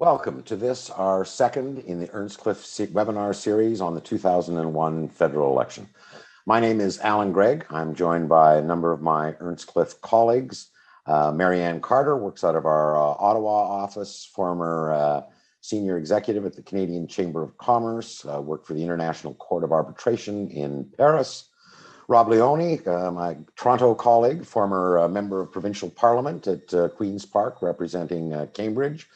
Welcome to this, our second in the Earnscliffe webinar series on the 2001 federal election. My name is Allan Gregg. I'm joined by a number of my Earnscliffe colleagues. Marianne Carter works out of our Ottawa office, former senior executive at the Canadian Chamber of Commerce, worked for the International Court of Arbitration in Paris. Rob Leone, my Toronto colleague, former member of provincial parliament at Queen's Park, representing Cambridge.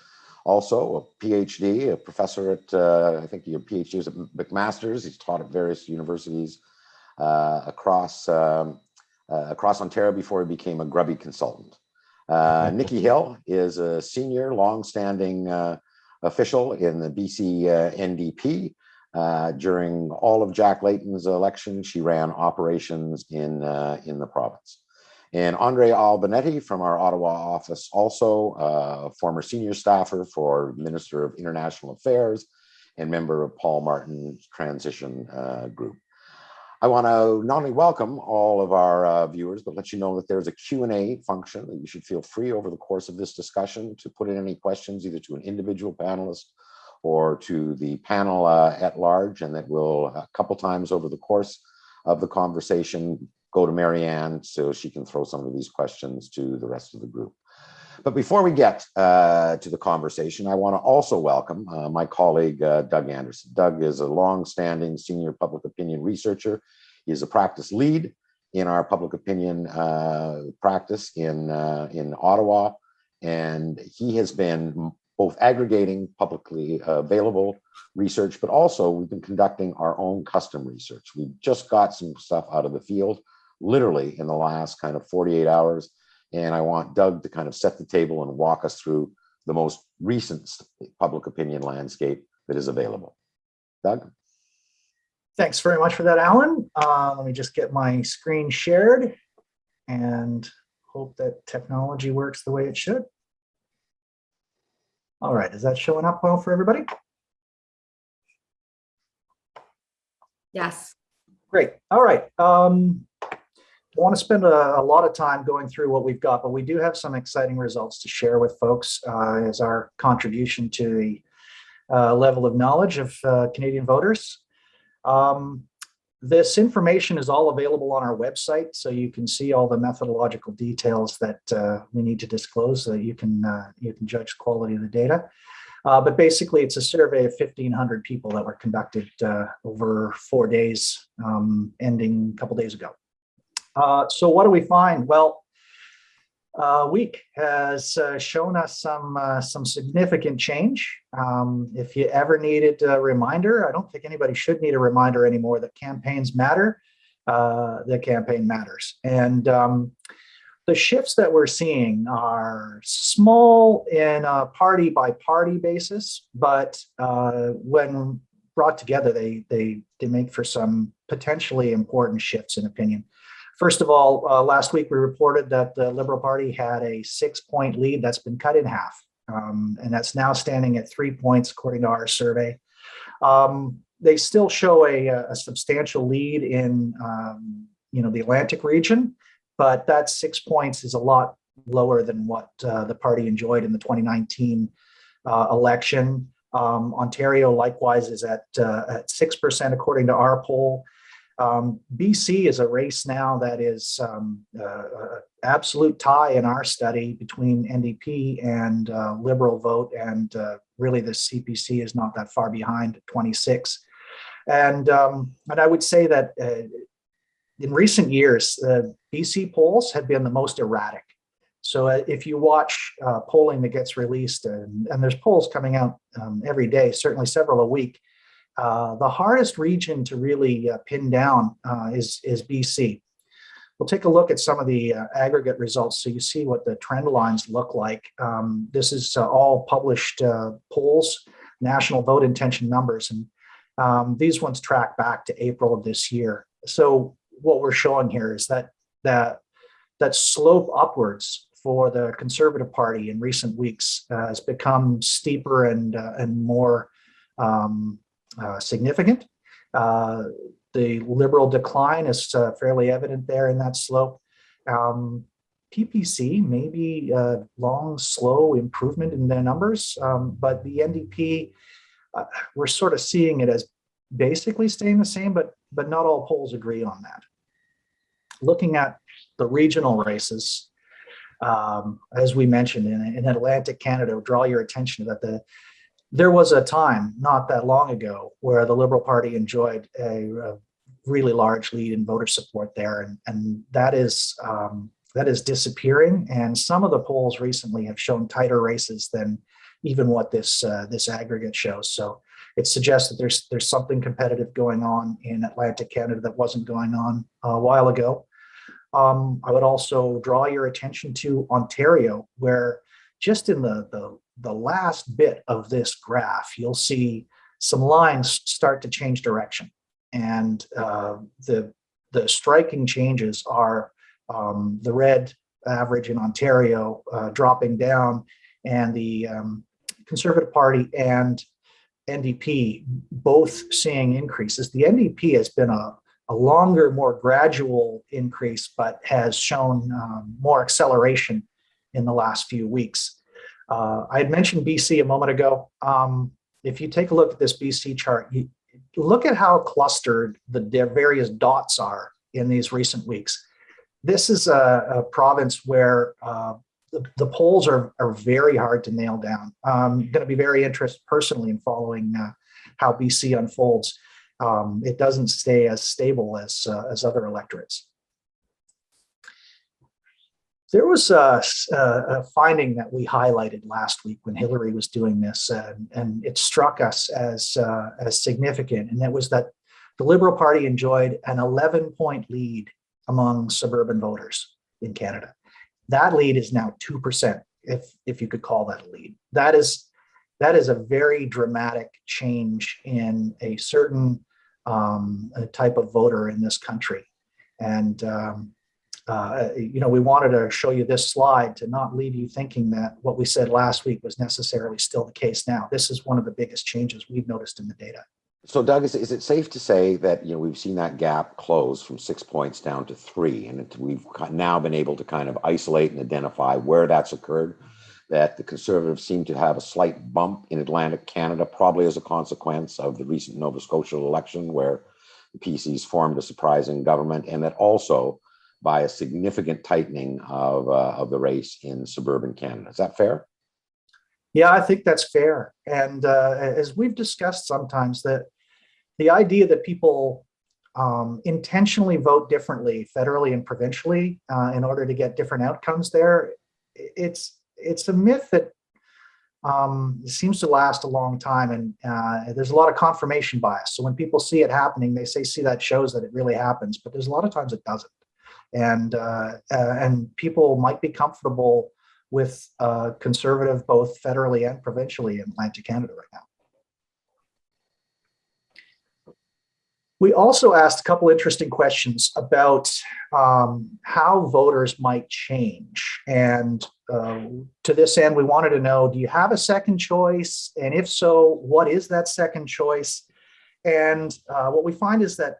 Also a PhD, a professor at, I think your PhD was at McMaster's. He's taught at various universities across Ontario before he became a grubby consultant. Nikki Hill is a senior, long-standing official in the BC NDP. During all of Jack Layton's election, she ran operations in the province. And Andre Albinati from our Ottawa office, also a former senior staffer for Minister of International Affairs and member of Paul Martin's transition group. I want to not only welcome all of our viewers, but let you know that there's a Q&A function that you should feel free over the course of this discussion to put in any questions, either to an individual panelist or to the panel at large, and that will a couple times over the course of the conversation go to Marianne so she can throw some of these questions to the rest of the group. But before we get to the conversation, I want to also welcome my colleague, Doug Anderson. Doug is a long-standing senior public opinion researcher. He is a practice lead in our public opinion practice in Ottawa, and he has been both aggregating publicly available research, but also we've been conducting our own custom research. We've just got some stuff out of the field, literally in the last kind of 48 hours. And I want Doug to kind of set the table and walk us through the most recent public opinion landscape that is available. Doug? Thanks very much for that, Allan. Let me just get my screen shared and hope that technology works the way it should. All right, is that showing up well for everybody? Yes. Great. All right. I want to spend a lot of time going through what we've got, but we do have some exciting results to share with folks as our contribution to the level of knowledge of Canadian voters. This information is all available on our website, so you can see all the methodological details that we need to disclose so that you can judge the quality of the data. But basically, it's a survey of 1,500 people that were conducted over 4 days, ending a couple days ago. So what do we find? Well, a week has shown us some significant change. If you ever needed a reminder, I don't think anybody should need a reminder anymore that campaigns matter. The campaign matters. And the shifts that we're seeing are small in a party by party basis, but when brought together, they make for some potentially important shifts in opinion. First of all, last week we reported that the Liberal Party had a 6-point lead that's been cut in half, and that's now standing at 3 points according to our survey. They still show a substantial lead in the Atlantic region, but that 6 points is a lot lower than what the party enjoyed in the 2019 election. Ontario likewise is at 6% according to our poll. BC is a race now that is absolute tie in our study between NDP and Liberal vote, and really the CPC is not that far behind at 26. And I would say that in recent years, BC polls have been the most erratic. So if you watch polling that gets released, and there's polls coming out every day, certainly several a week, the hardest region to really pin down is BC. We'll take a look at some of the aggregate results so you see what the trend lines look like. This is all published polls, national vote intention numbers, and these ones track back to April of this year. So what we're showing here is that slope upwards for the Conservative Party in recent weeks has become steeper and more significant. The Liberal decline is fairly evident there in that slope. PPC may be a long, slow improvement in their numbers, but the NDP, we're sort of seeing it as basically staying the same, but not all polls agree on that. Looking at the regional races, as we mentioned in Atlantic Canada, draw your attention that there was a time not that long ago where the Liberal Party enjoyed a really large lead in voter support there, and that is disappearing. And some of the polls recently have shown tighter races than even what this aggregate shows. So it suggests that there's something competitive going on in Atlantic Canada that wasn't going on a while ago. I would also draw your attention to Ontario, where just in the last bit of this graph, you'll see some lines start to change direction. And the striking changes are the red average in Ontario dropping down, and the Conservative Party and NDP both seeing increases. The NDP has been a longer, more gradual increase, but has shown more acceleration in the last few weeks. I had mentioned BC a moment ago. If you take a look at this BC chart, you look at how clustered the various dots are in these recent weeks. This is a province where the polls are very hard to nail down. I'm going to be very interested personally in following how BC unfolds. It doesn't stay as stable as other electorates. There was a finding that we highlighted last week when Hillary was doing this, and it struck us as significant, and that was that the Liberal Party enjoyed an 11-point lead among suburban voters in Canada. That lead is now 2%, if you could call that a lead. That is a very dramatic change in a certain type of voter in this country. And we wanted to show you this slide to not leave you thinking that what we said last week was necessarily still the case now. This is one of the biggest changes we've noticed in the data. So, Doug, is it safe to say that we've seen that gap close from 6 points down to 3, and we've now been able to kind of isolate and identify where that's occurred? That the Conservatives seem to have a slight bump in Atlantic Canada, probably as a consequence of the recent Nova Scotia election, where the PCs formed a surprising government, and that also by a significant tightening of the race in suburban Canada. Is that fair? Yeah, I think that's fair. And as we've discussed sometimes, that the idea that people intentionally vote differently federally and provincially in order to get different outcomes there, it's a myth that seems to last a long time, and there's a lot of confirmation bias. So when people see it happening, they say, "See, that shows that it really happens," but there's a lot of times it doesn't. And people might be comfortable with Conservative both federally and provincially in Atlantic Canada right now. We also asked a couple interesting questions about how voters might change. And to this end, we wanted to know, do you have a second choice? And if so, what is that second choice? And what we find is that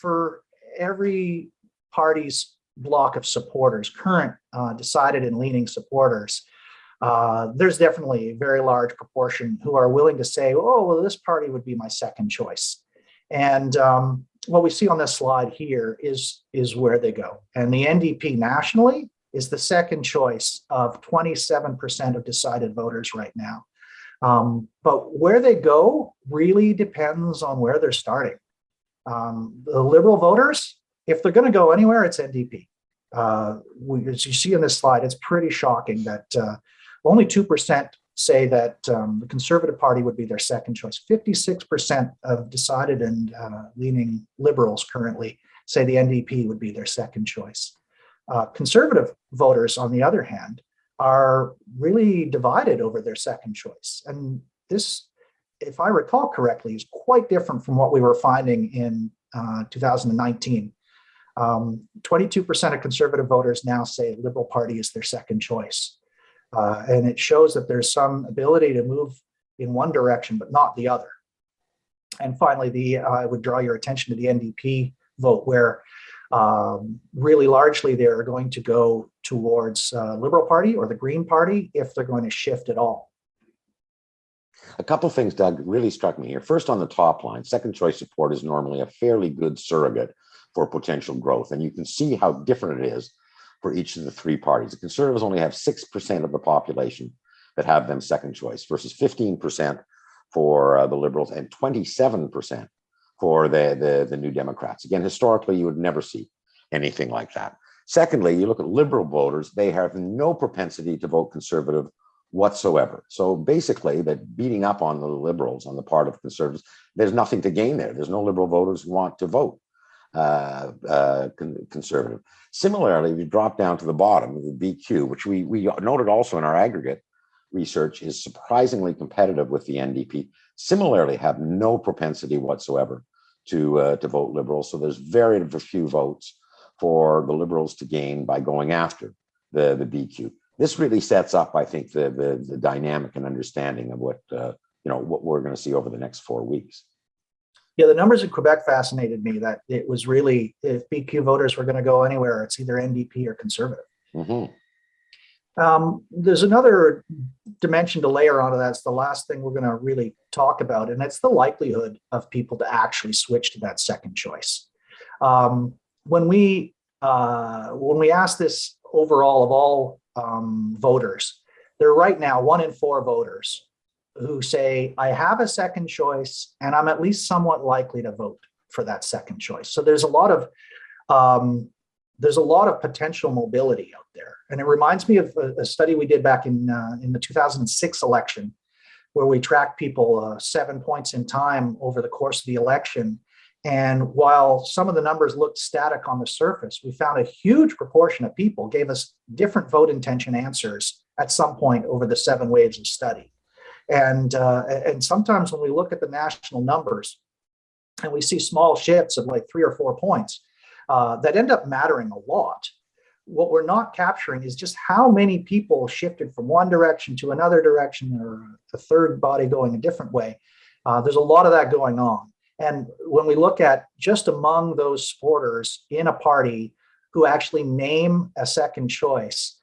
for every party's block of supporters, current decided and leaning supporters, there's definitely a very large proportion who are willing to say, oh, well, this party would be my second choice. And what we see on this slide here is where they go. And the NDP nationally is the second choice of 27% of decided voters right now. But where they go really depends on where they're starting. The Liberal voters, if they're going to go anywhere, it's NDP. As you see on this slide, it's pretty shocking that only 2% say that the Conservative Party would be their second choice. 56% of decided and leaning Liberals currently say the NDP would be their second choice. Conservative voters, on the other hand, are really divided over their second choice. And this, if I recall correctly, is quite different from what we were finding in 2019. 22% of Conservative voters now say the Liberal Party is their second choice. And it shows that there's some ability to move in one direction, but not the other. And finally, I would draw your attention to the NDP vote, where really largely they're going to go towards Liberal Party or the Green Party if they're going to shift at all. A couple of things, Doug, really struck me here. First, on the top line, second choice support is normally a fairly good surrogate for potential growth. And you can see how different it is for each of the three parties. The Conservatives only have 6% of the population that have them second choice versus 15% for the Liberals and 27% for the New Democrats. Again, historically, you would never see anything like that. Secondly, you look at Liberal voters, they have no propensity to vote Conservative whatsoever. So basically, that beating up on the Liberals on the part of Conservatives, there's nothing to gain there. There's no Liberal voters who want to vote Conservative. Similarly, if you drop down to the bottom, the BQ, which we noted also in our aggregate research, is surprisingly competitive with the NDP, similarly have no propensity whatsoever to vote Liberal. So there's very few votes for the Liberals to gain by going after the BQ. This really sets up, I think, the dynamic and understanding of what what we're going to see over the next 4 weeks. Yeah, the numbers in Quebec fascinated me. That it was really, if BQ voters were going to go anywhere, it's either NDP or Conservative. Mm-hmm. There's another dimension to layer onto that. It's the last thing we're going to really talk about, and it's the likelihood of people to actually switch to that second choice. When we ask this overall of all voters, there are right now 1 in 4 voters who say, I have a second choice and I'm at least somewhat likely to vote for that second choice. So there's a lot of potential mobility out there. And it reminds me of a study we did back in the 2006 election, where we tracked people 7 points in time over the course of the election. And while some of the numbers looked static on the surface, we found a huge proportion of people gave us different vote intention answers at some point over the 7 waves of study. And sometimes when we look at the national numbers and we see small shifts of like 3 or 4 points that end up mattering a lot, what we're not capturing is just how many people shifted from one direction to another direction, or a third body going a different way. There's a lot of that going on. And when we look at just among those supporters in a party who actually name a second choice,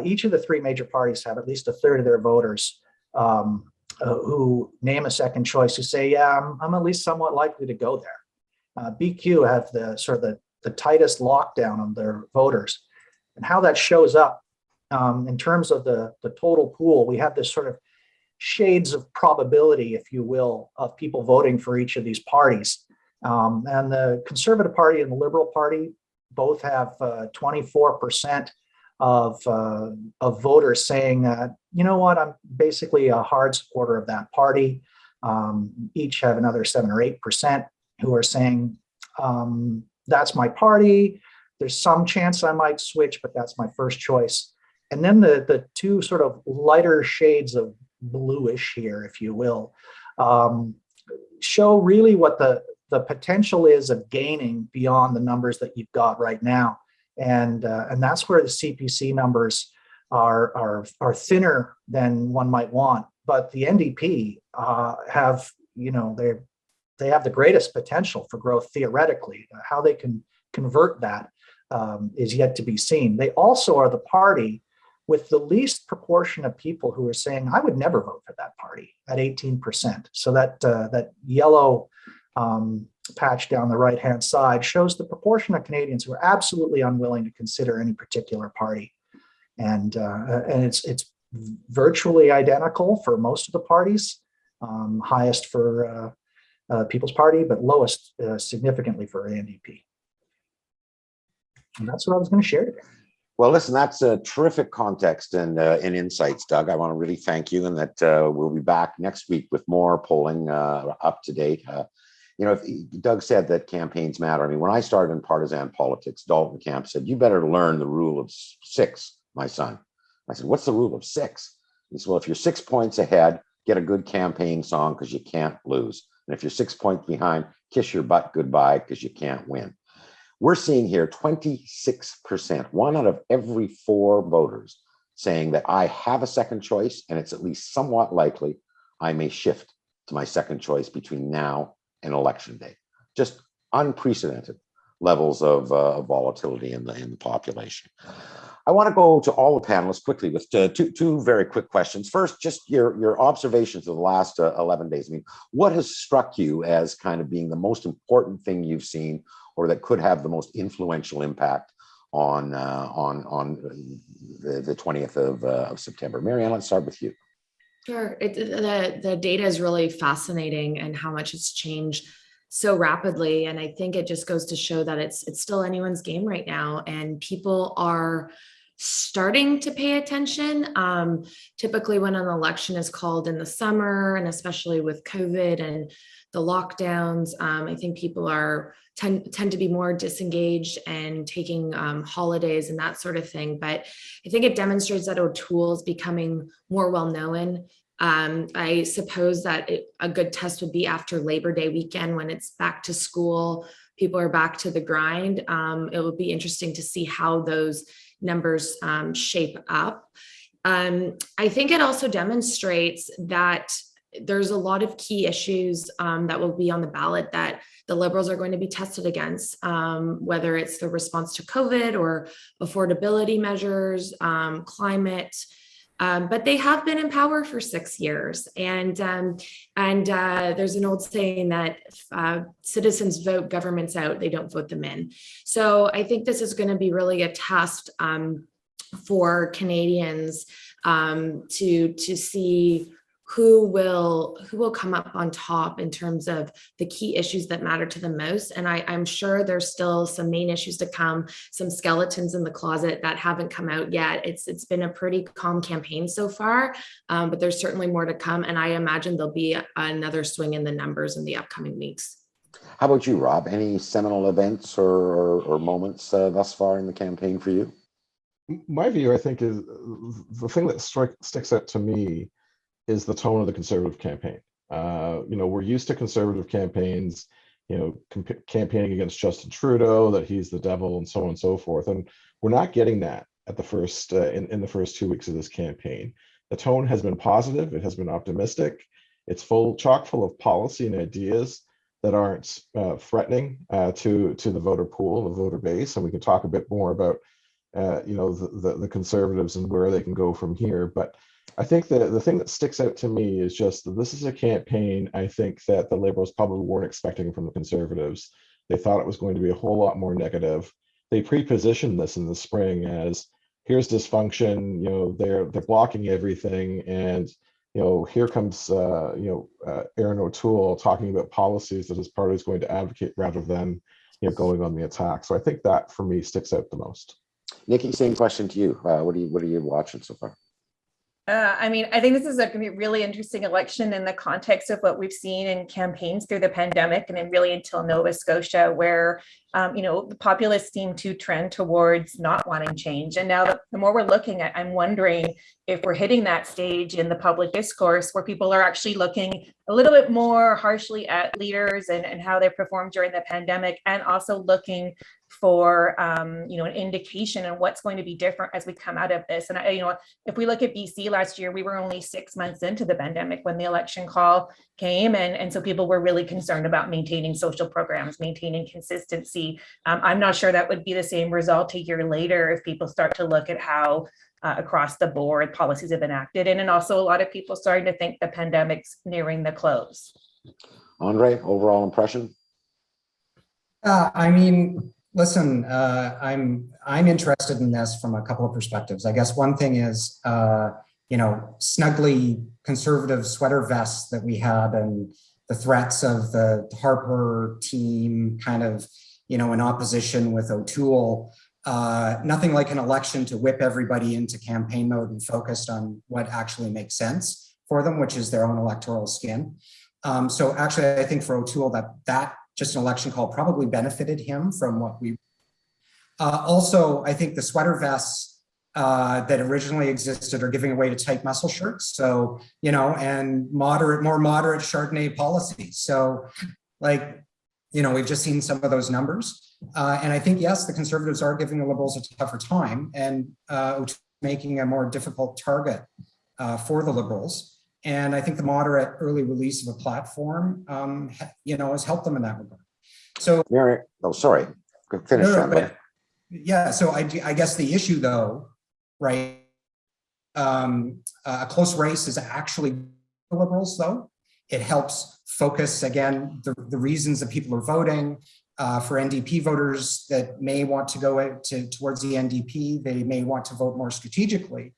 each of the 3 major parties have at least a third of their voters who name a second choice, who say, yeah, I'm at least somewhat likely to go there. BQ have the sort of the tightest lockdown of their voters. And how that shows up in terms of the total pool, we have this sort of shades of probability, if you will, of people voting for each of these parties. And the Conservative Party and the Liberal Party both have 24% of voters saying, you know what, I'm basically a hard supporter of that party. Each have another 7 or 8% who are saying, that's my party. There's some chance I might switch, but that's my first choice. And then the 2 sort of lighter shades of bluish here, if you will, show really what the potential is of gaining beyond the numbers that you've got right now. And that's where the CPC numbers are thinner than one might want. But the NDP have, they have the greatest potential for growth theoretically. How they can convert that is yet to be seen. They also are the party with the least proportion of people who are saying, I would never vote for that party, at 18%. So that yellow patch down the right-hand side shows the proportion of Canadians who are absolutely unwilling to consider any particular party. And it's virtually identical for most of the parties, highest for People's Party, but lowest significantly for NDP. And that's what I was going to share today. Well, listen, that's a terrific context and insights, Doug. I want to really thank you, and that we'll be back next week with more polling up to date. Doug said that campaigns matter. I mean, when I started in partisan politics, Dalton Camp said, you better learn the rule of 6, my son. I said, what's the rule of 6? He said, well, if you're 6 points ahead, get a good campaign song because you can't lose. And if you're 6 points behind, kiss your butt goodbye because you can't win. We're seeing here 26%, 1 out of every 4 voters saying that I have a second choice, and it's at least somewhat likely I may shift to my second choice between now and election day. Just unprecedented levels of volatility in the population. I want to go to all the panelists quickly with two very quick questions. First, just your observations of the last 11 days. I mean, what has struck you as kind of being the most important thing you've seen, or that could have the most influential impact on the 20th of September? Marianne, let's start with you. Sure. The data is really fascinating, and how much it's changed so rapidly. And I think it just goes to show that it's still anyone's game right now, and people are starting to pay attention. Typically when an election is called in the summer, and especially with COVID and the lockdowns, I think people tend to be more disengaged and taking holidays and that sort of thing. But I think it demonstrates that O'Toole is becoming more well-known. I suppose that a good test would be after Labor Day weekend, when it's back to school, people are back to the grind. It will be interesting to see how those numbers shape up. I think it also demonstrates that there's a lot of key issues that will be on the ballot that the Liberals are going to be tested against, whether it's the response to COVID or affordability measures, climate. But they have been in power for 6 years, and there's an old saying that citizens vote governments out; they don't vote them in. So I think this is going to be really a test for Canadians to see who will come up on top in terms of the key issues that matter to them most. And I'm sure there's still some main issues to come, some skeletons in the closet that haven't come out yet. It's been a pretty calm campaign so far, but there's certainly more to come. And I imagine there'll be another swing in the numbers in the upcoming weeks. How about you, Rob? Any seminal events or moments thus far in the campaign for you? My view, I think, is the thing that sticks out to me is the tone of the Conservative campaign. We're used to Conservative campaigns, campaigning against Justin Trudeau, that he's the devil, and so on and so forth. And we're not getting that at the first in the first 2 weeks of this campaign. The tone has been positive. It has been optimistic. It's chock full of policy and ideas that aren't threatening to the voter pool, the voter base. And we can talk a bit more about the Conservatives and where they can go from here. But I think the thing that sticks out to me is just that this is a campaign, I think, that the Liberals probably weren't expecting from the Conservatives. They thought it was going to be a whole lot more negative. They pre-positioned this in the spring as, here's dysfunction, they're blocking everything, and here comes Erin O'Toole talking about policies that his party is going to advocate rather than going on the attack. So I think that for me sticks out the most. Nikki, same question to you. What are you watching so far? I think this is going to be a really interesting election in the context of what we've seen in campaigns through the pandemic, and then really until Nova Scotia, where the populists seem to trend towards not wanting change. And now the more we're looking at, I'm wondering if we're hitting that stage in the public discourse where people are actually looking a little bit more harshly at leaders and how they performed during the pandemic, and also looking for an indication on what's going to be different as we come out of this. And if we look at BC last year, we were only 6 months into the pandemic when the election call came, and so people were really concerned about maintaining social programs, maintaining consistency. I'm not sure that would be the same result a year later if people start to look at how across the board policies have been acted, and also a lot of people starting to think the pandemic's nearing the close. Andre, overall impression? Listen, I'm interested in this from a couple of perspectives. I guess one thing is, snuggly conservative sweater vests that we had, and the threats of the Harper team kind of, in opposition with O'Toole. Nothing like an election to whip everybody into campaign mode and focused on what actually makes sense for them, which is their own electoral skin. So actually, I think for O'Toole, that just an election call probably benefited him from what we. Also, I think the sweater vests that originally existed are giving away to tight muscle shirts. So, and more moderate Chardonnay policies. So we've just seen some of those numbers. And I think, yes, the Conservatives are giving the Liberals a tougher time, and making a more difficult target for the Liberals. And I think the moderate early release of a platform, has helped them in that regard. So, Mary, sorry, finish. No, yeah. So I guess the issue, though, right? A close race is actually the Liberals, though. It helps focus, again, the reasons that people are voting. For NDP voters that may want to go towards the NDP, they may want to vote more strategically.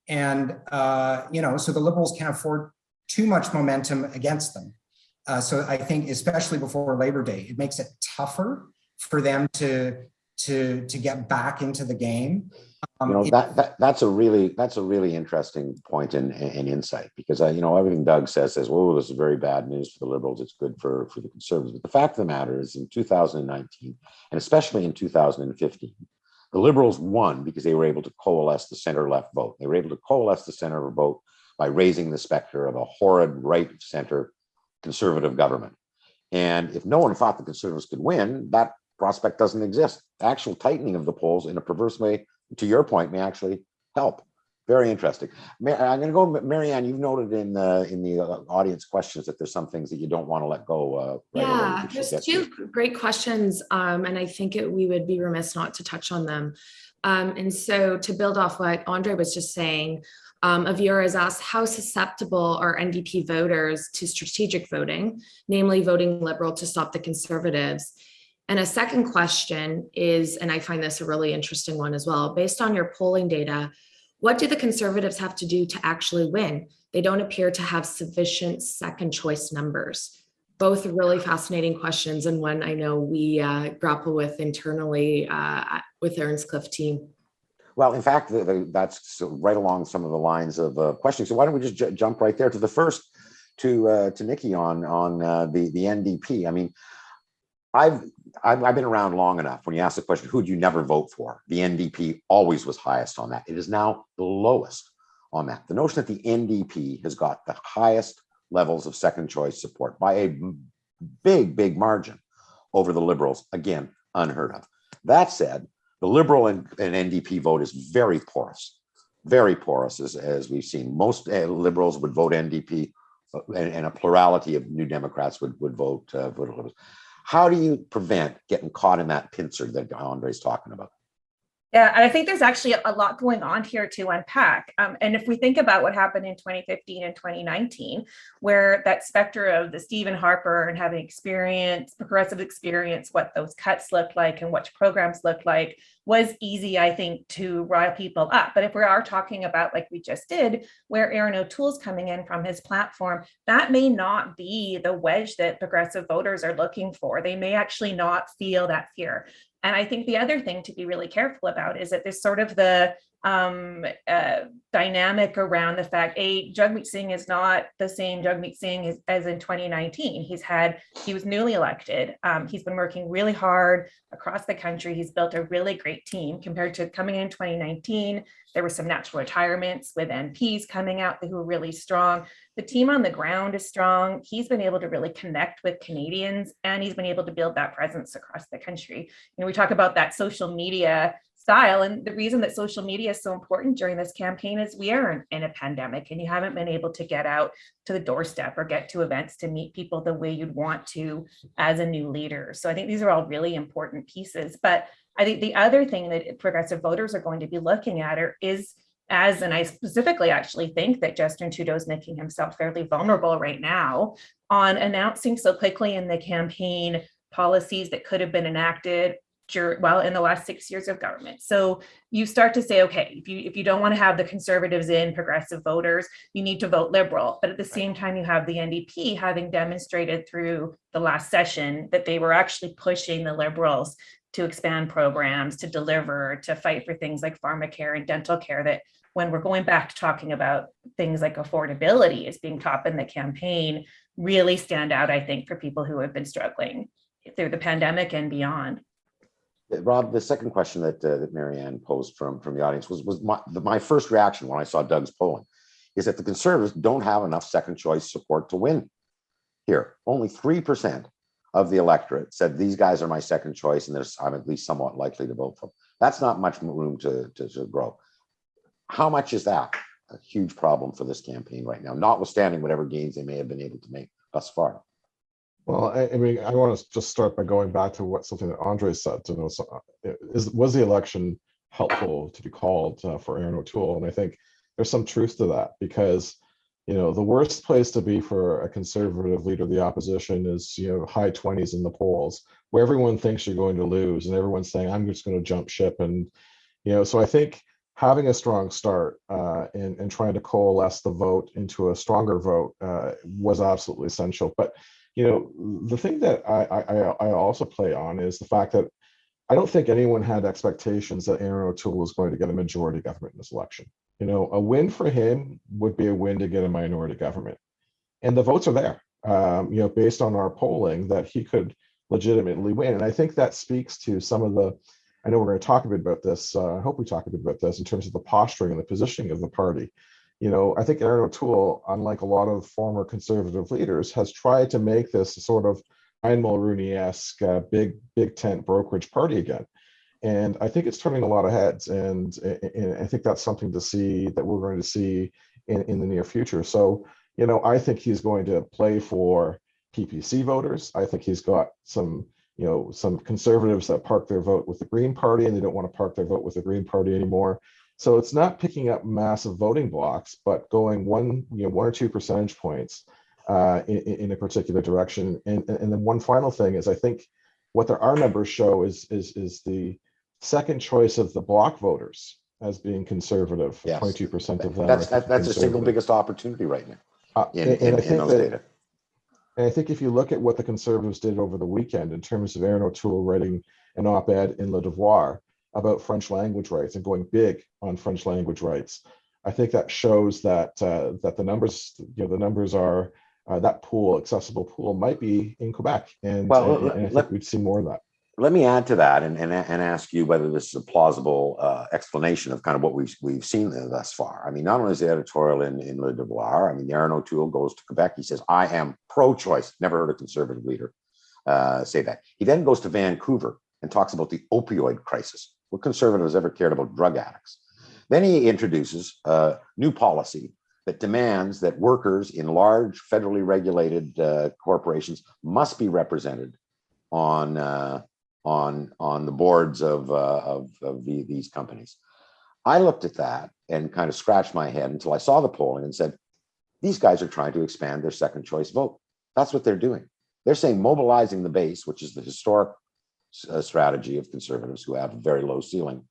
And, so the Liberals can't afford too much momentum against them. So I think, especially before Labor Day, it makes it tougher for them to get back into the game. That's a really interesting point and insight, because everything Doug says, well, this is very bad news for the Liberals. It's good for the Conservatives. But the fact of the matter is, in 2019, and especially in 2015, the Liberals won because they were able to coalesce the center-left vote. They were able to coalesce the center vote by raising the specter of a horrid right-center Conservative government. And if no one thought the Conservatives could win, that prospect doesn't exist. Actual tightening of the polls in a perverse way, to your point, may actually help. Very interesting. I'm going to go, Marianne. You've noted in the audience questions that there's some things that you don't want to let go. Yeah, there's two great questions, and I think we would be remiss not to touch on them. And so, to build off what Andre was just saying, a viewer has asked, how susceptible are NDP voters to strategic voting, namely voting Liberal to stop the Conservatives? And a second question is, and I find this a really interesting one as well, based on your polling data, what do the Conservatives have to do to actually win? They don't appear to have sufficient second choice numbers. Both really fascinating questions, and one I know we grapple with internally with the Earnscliffe team. Well, in fact, that's right along some of the lines of questioning. So why don't we just jump right there to the first, to Nikki on the NDP. I mean, I've been around long enough. When you ask the question, who'd you never vote for? The NDP always was highest on that. It is now the lowest on that. The notion that the NDP has got the highest levels of second choice support by a big margin over the Liberals, again, unheard of. That said, the Liberal and NDP vote is very porous as we've seen. Most Liberals would vote NDP, and a plurality of New Democrats would vote Liberals. How do you prevent getting caught in that pincer that Andre's talking about? Yeah, and I think there's actually a lot going on here to unpack. And if we think about what happened in 2015 and 2019, where that specter of the Stephen Harper and having progressive experience, what those cuts looked like and what programs looked like, was easy, I think, to rile people up. But if we are talking about, like we just did, where Aaron O'Toole's coming in from his platform, that may not be the wedge that progressive voters are looking for. They may actually not feel that fear. And I think the other thing to be really careful about is that there's sort of the dynamic around the fact, Jagmeet Singh is not the same Jagmeet Singh as in 2019. He was newly elected. He's been working really hard across the country. He's built a really great team compared to coming in 2019. There were some natural retirements with MPs coming out who were really strong. The team on the ground is strong. He's been able to really connect with Canadians, and he's been able to build that presence across the country. We talk about that social media style, and the reason that social media is so important during this campaign is we are in a pandemic, and you haven't been able to get out to the doorstep or get to events to meet people the way you'd want to as a new leader. So I think these are all really important pieces. But I think the other thing that progressive voters are going to be looking at is, and I specifically actually think that Justin Trudeau is making himself fairly vulnerable right now on announcing so quickly in the campaign policies that could have been enacted in the last 6 years of government. So you start to say, okay, if you don't want to have the Conservatives in, progressive voters, you need to vote Liberal. But at the same time, you have the NDP having demonstrated through the last session that they were actually pushing the Liberals to expand programs, to deliver, to fight for things like pharmacare and dental care, that when we're going back to talking about things like affordability as being top in the campaign, really stand out, I think, for people who have been struggling through the pandemic and beyond. Rob, the second question that Marianne posed from the audience was my first reaction when I saw Doug's polling is that the Conservatives don't have enough second choice support to win here. Only 3% of the electorate said these guys are my second choice, and I'm at least somewhat likely to vote for them. That's not much room to grow. How much is that a huge problem for this campaign right now, notwithstanding whatever gains they may have been able to make thus far? Well, I mean, I want to just start by going back to something that Andre said. Was the election helpful to be called for Aaron O'Toole. And I think there's some truth to that, because the worst place to be for a conservative leader of the opposition is, high 20s in the polls, where everyone thinks you're going to lose and everyone's saying, I'm just going to jump ship. And, so I think having a strong start and trying to coalesce the vote into a stronger vote was absolutely essential. But, the thing that I also play on is the fact that I don't think anyone had expectations that Aaron O'Toole was going to get a majority government in this election. A win for him would be a win to get a minority government. And the votes are there, based on our polling, that he could legitimately win. And I think that speaks to some of I know we're going to talk a bit about this. I hope we talk a bit about this in terms of the posturing and the positioning of the party. I think Aaron O'Toole, unlike a lot of former conservative leaders, has tried to make this a sort of Ryan Mulrooney-esque big tent brokerage party again. And I think it's turning a lot of heads. And I think that's something that we're going to see in the near future. So, I think he's going to play for PPC voters. I think he's got some conservatives that park their vote with the Green Party and they don't want to park their vote with the Green Party anymore. So it's not picking up massive voting blocks, but going one or two percentage points in a particular direction. And then one final thing is, I think what our numbers show is the second choice of the block voters as being conservative. Yes. 22% of them. That's the single biggest opportunity right now in those data. And I think if you look at what the Conservatives did over the weekend in terms of Aaron O'Toole writing an op-ed in Le Devoir about French language rights and going big on French language rights, I think that shows that the numbers are that accessible pool might be in Quebec, and I think we'd see more of that. Let me add to that and ask you whether this is a plausible explanation of kind of what we've seen thus far. I mean, not only is the editorial in Le Devoir, I mean, Aaron O'Toole goes to Quebec. He says, I am pro-choice. Never heard a conservative leader say that. He then goes to Vancouver and talks about the opioid crisis. What conservatives ever cared about drug addicts? Then he introduces a new policy that demands that workers in large federally regulated corporations must be represented on the boards of these companies. I looked at that and kind of scratched my head until I saw the polling and said, these guys are trying to expand their second choice vote. That's what they're doing. They're saying mobilizing the base, which is the historic strategy of conservatives who have a very low ceiling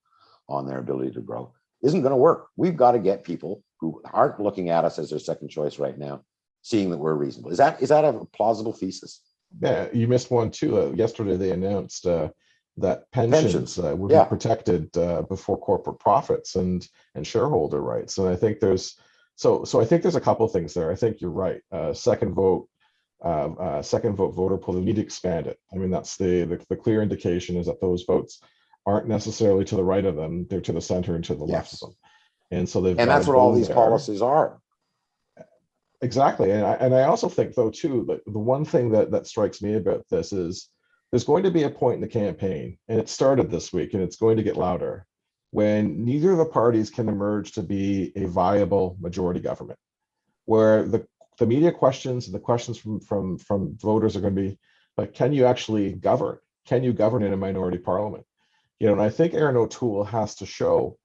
on their ability to grow, isn't going to work. We've got to get people who aren't looking at us as their second choice right now, seeing that we're reasonable. Is that a plausible thesis? Yeah, you missed one too. Yesterday they announced that pensions would be protected before corporate profits and shareholder rights. And I think there's I think there's a couple of things there. I think you're right. Second vote voter pool, they need to expand it. I mean, that's the clear indication is that those votes aren't necessarily to the right of them; they're to the center and to the left of them. And so that's what all these policies are. Exactly. And I also think, though, too, that the one thing that strikes me about this is there's going to be a point in the campaign, and it started this week, and it's going to get louder, when neither of the parties can emerge to be a viable majority government, where the media questions and the questions from voters are going to be like, can you actually govern? Can you govern in a minority parliament? And I think Aaron O'Toole has to show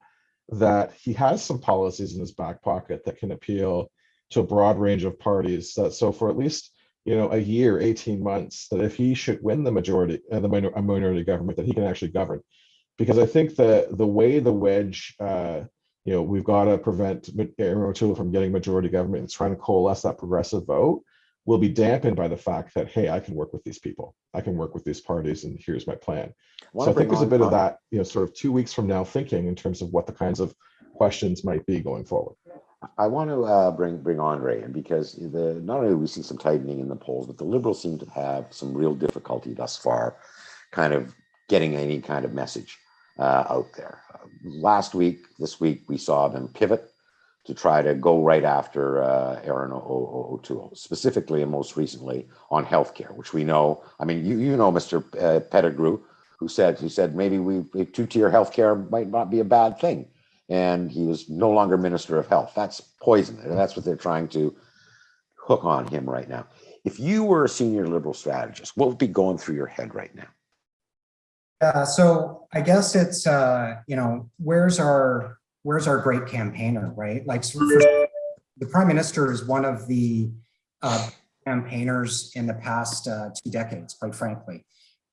that he has some policies in his back pocket that can appeal to a broad range of parties. So for at least a year, 18 months, that if he should win the majority, a minority government, that he can actually govern. Because I think the way the wedge, we've got to prevent Aaron O'Toole from getting majority government and trying to coalesce that progressive vote will be dampened by the fact that, hey, I can work with these people, I can work with these parties, and here's my plan. So I think there's a bit of that, sort of 2 weeks from now thinking in terms of what the kinds of questions might be going forward. I want to bring Andre in because not only do we see some tightening in the polls, but the Liberals seem to have some real difficulty thus far kind of getting any kind of message out there. This week, we saw them pivot to try to go right after Aaron O'Toole, specifically and most recently on healthcare, which we know. I mean, you know, Mr. Pettigrew, who said maybe two-tier healthcare might not be a bad thing. And he was no longer Minister of Health. That's poison. And that's what they're trying to hook on him right now. If you were a senior Liberal strategist, what would be going through your head right now? So I guess it's where's our great campaigner, right? Like the Prime Minister is one of the campaigners in the past 2 decades, quite frankly.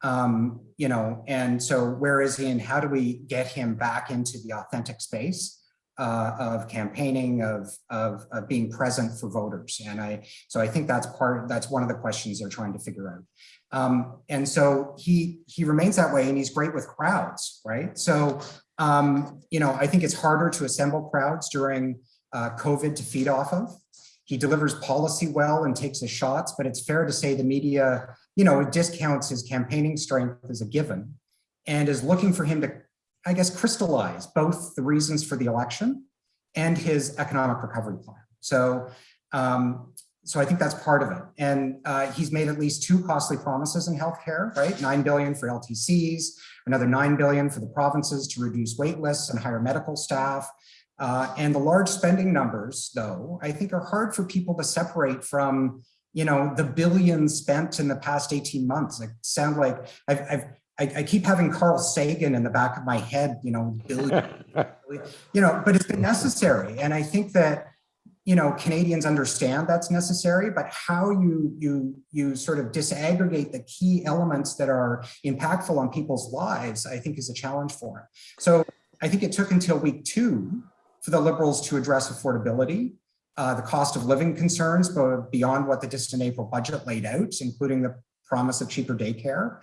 And so where is he, and how do we get him back into the authentic space of campaigning, of being present for voters? And I think that's one of the questions they're trying to figure out. And so he remains that way, and he's great with crowds, right? So I think it's harder to assemble crowds during COVID to feed off of. He delivers policy well and takes his shots, but it's fair to say the media, discounts his campaigning strength as a given and is looking for him to, I guess, crystallize both the reasons for the election and his economic recovery plan. So I think that's part of it. And he's made at least 2 costly promises in healthcare, right? $9 billion for LTCs, another $9 billion for the provinces to reduce wait lists and hire medical staff. And the large spending numbers, though, I think are hard for people to separate from, the billions spent in the past 18 months. I sound like I keep having Carl Sagan in the back of my head, billion, but it's been necessary. And I think that, Canadians understand that's necessary, but how you sort of disaggregate the key elements that are impactful on people's lives, I think is a challenge for him. So I think it took until week 2 for the Liberals to address affordability, the cost of living concerns, but beyond what the distant April budget laid out, including the promise of cheaper daycare.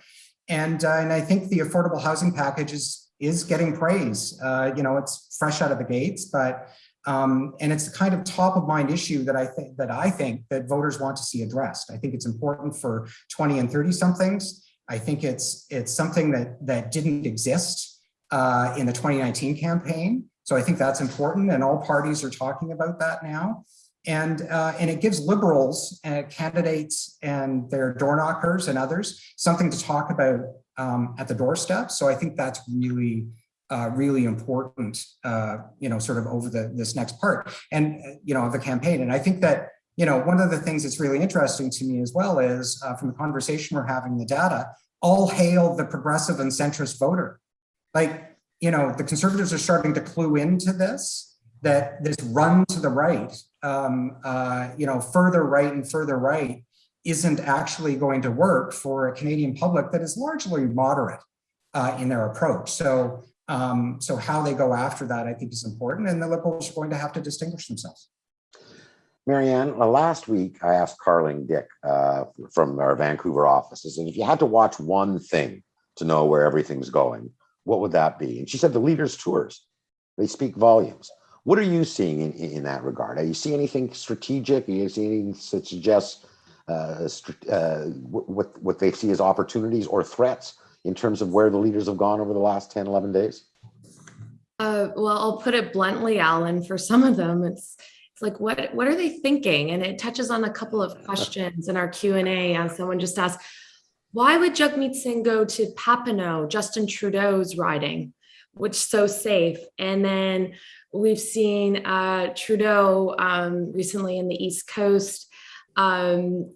And I think the affordable housing package is getting praise. It's fresh out of the gates, but and it's the kind of top of mind issue that I think that voters want to see addressed. I think it's important for 20 and 30 somethings. I think it's something that didn't exist in the 2019 campaign. So I think that's important, and all parties are talking about that now. And it gives Liberals, candidates and their door knockers and others something to talk about at the doorstep. So I think that's really, really important, sort of over this next part and, of the campaign. And I think that, one of the things that's really interesting to me as well is from the conversation we're having, the data, all hail the progressive and centrist voter. Like, the Conservatives are starting to clue into this, that this run to the right, further right and further right isn't actually going to work for a Canadian public that is largely moderate in their approach. So how they go after that, I think, is important, and the Liberals are going to have to distinguish themselves. Marianne, last week I asked Carling Dick from our Vancouver offices, and if you had to watch one thing to know where everything's going, what would that be? And she said the leaders' tours. They speak volumes. What are you seeing in that regard? Are you seeing anything strategic? Are you seeing anything that suggests what they see as opportunities or threats in terms of where the leaders have gone over the last 10, 11 days? Well, I'll put it bluntly, Allan, for some of them, it's like, what are they thinking? And it touches on a couple of questions in our Q&A. Someone just asked, why would Jagmeet Singh go to Papineau, Justin Trudeau's riding, which is so safe? And then we've seen Trudeau recently in the East Coast. And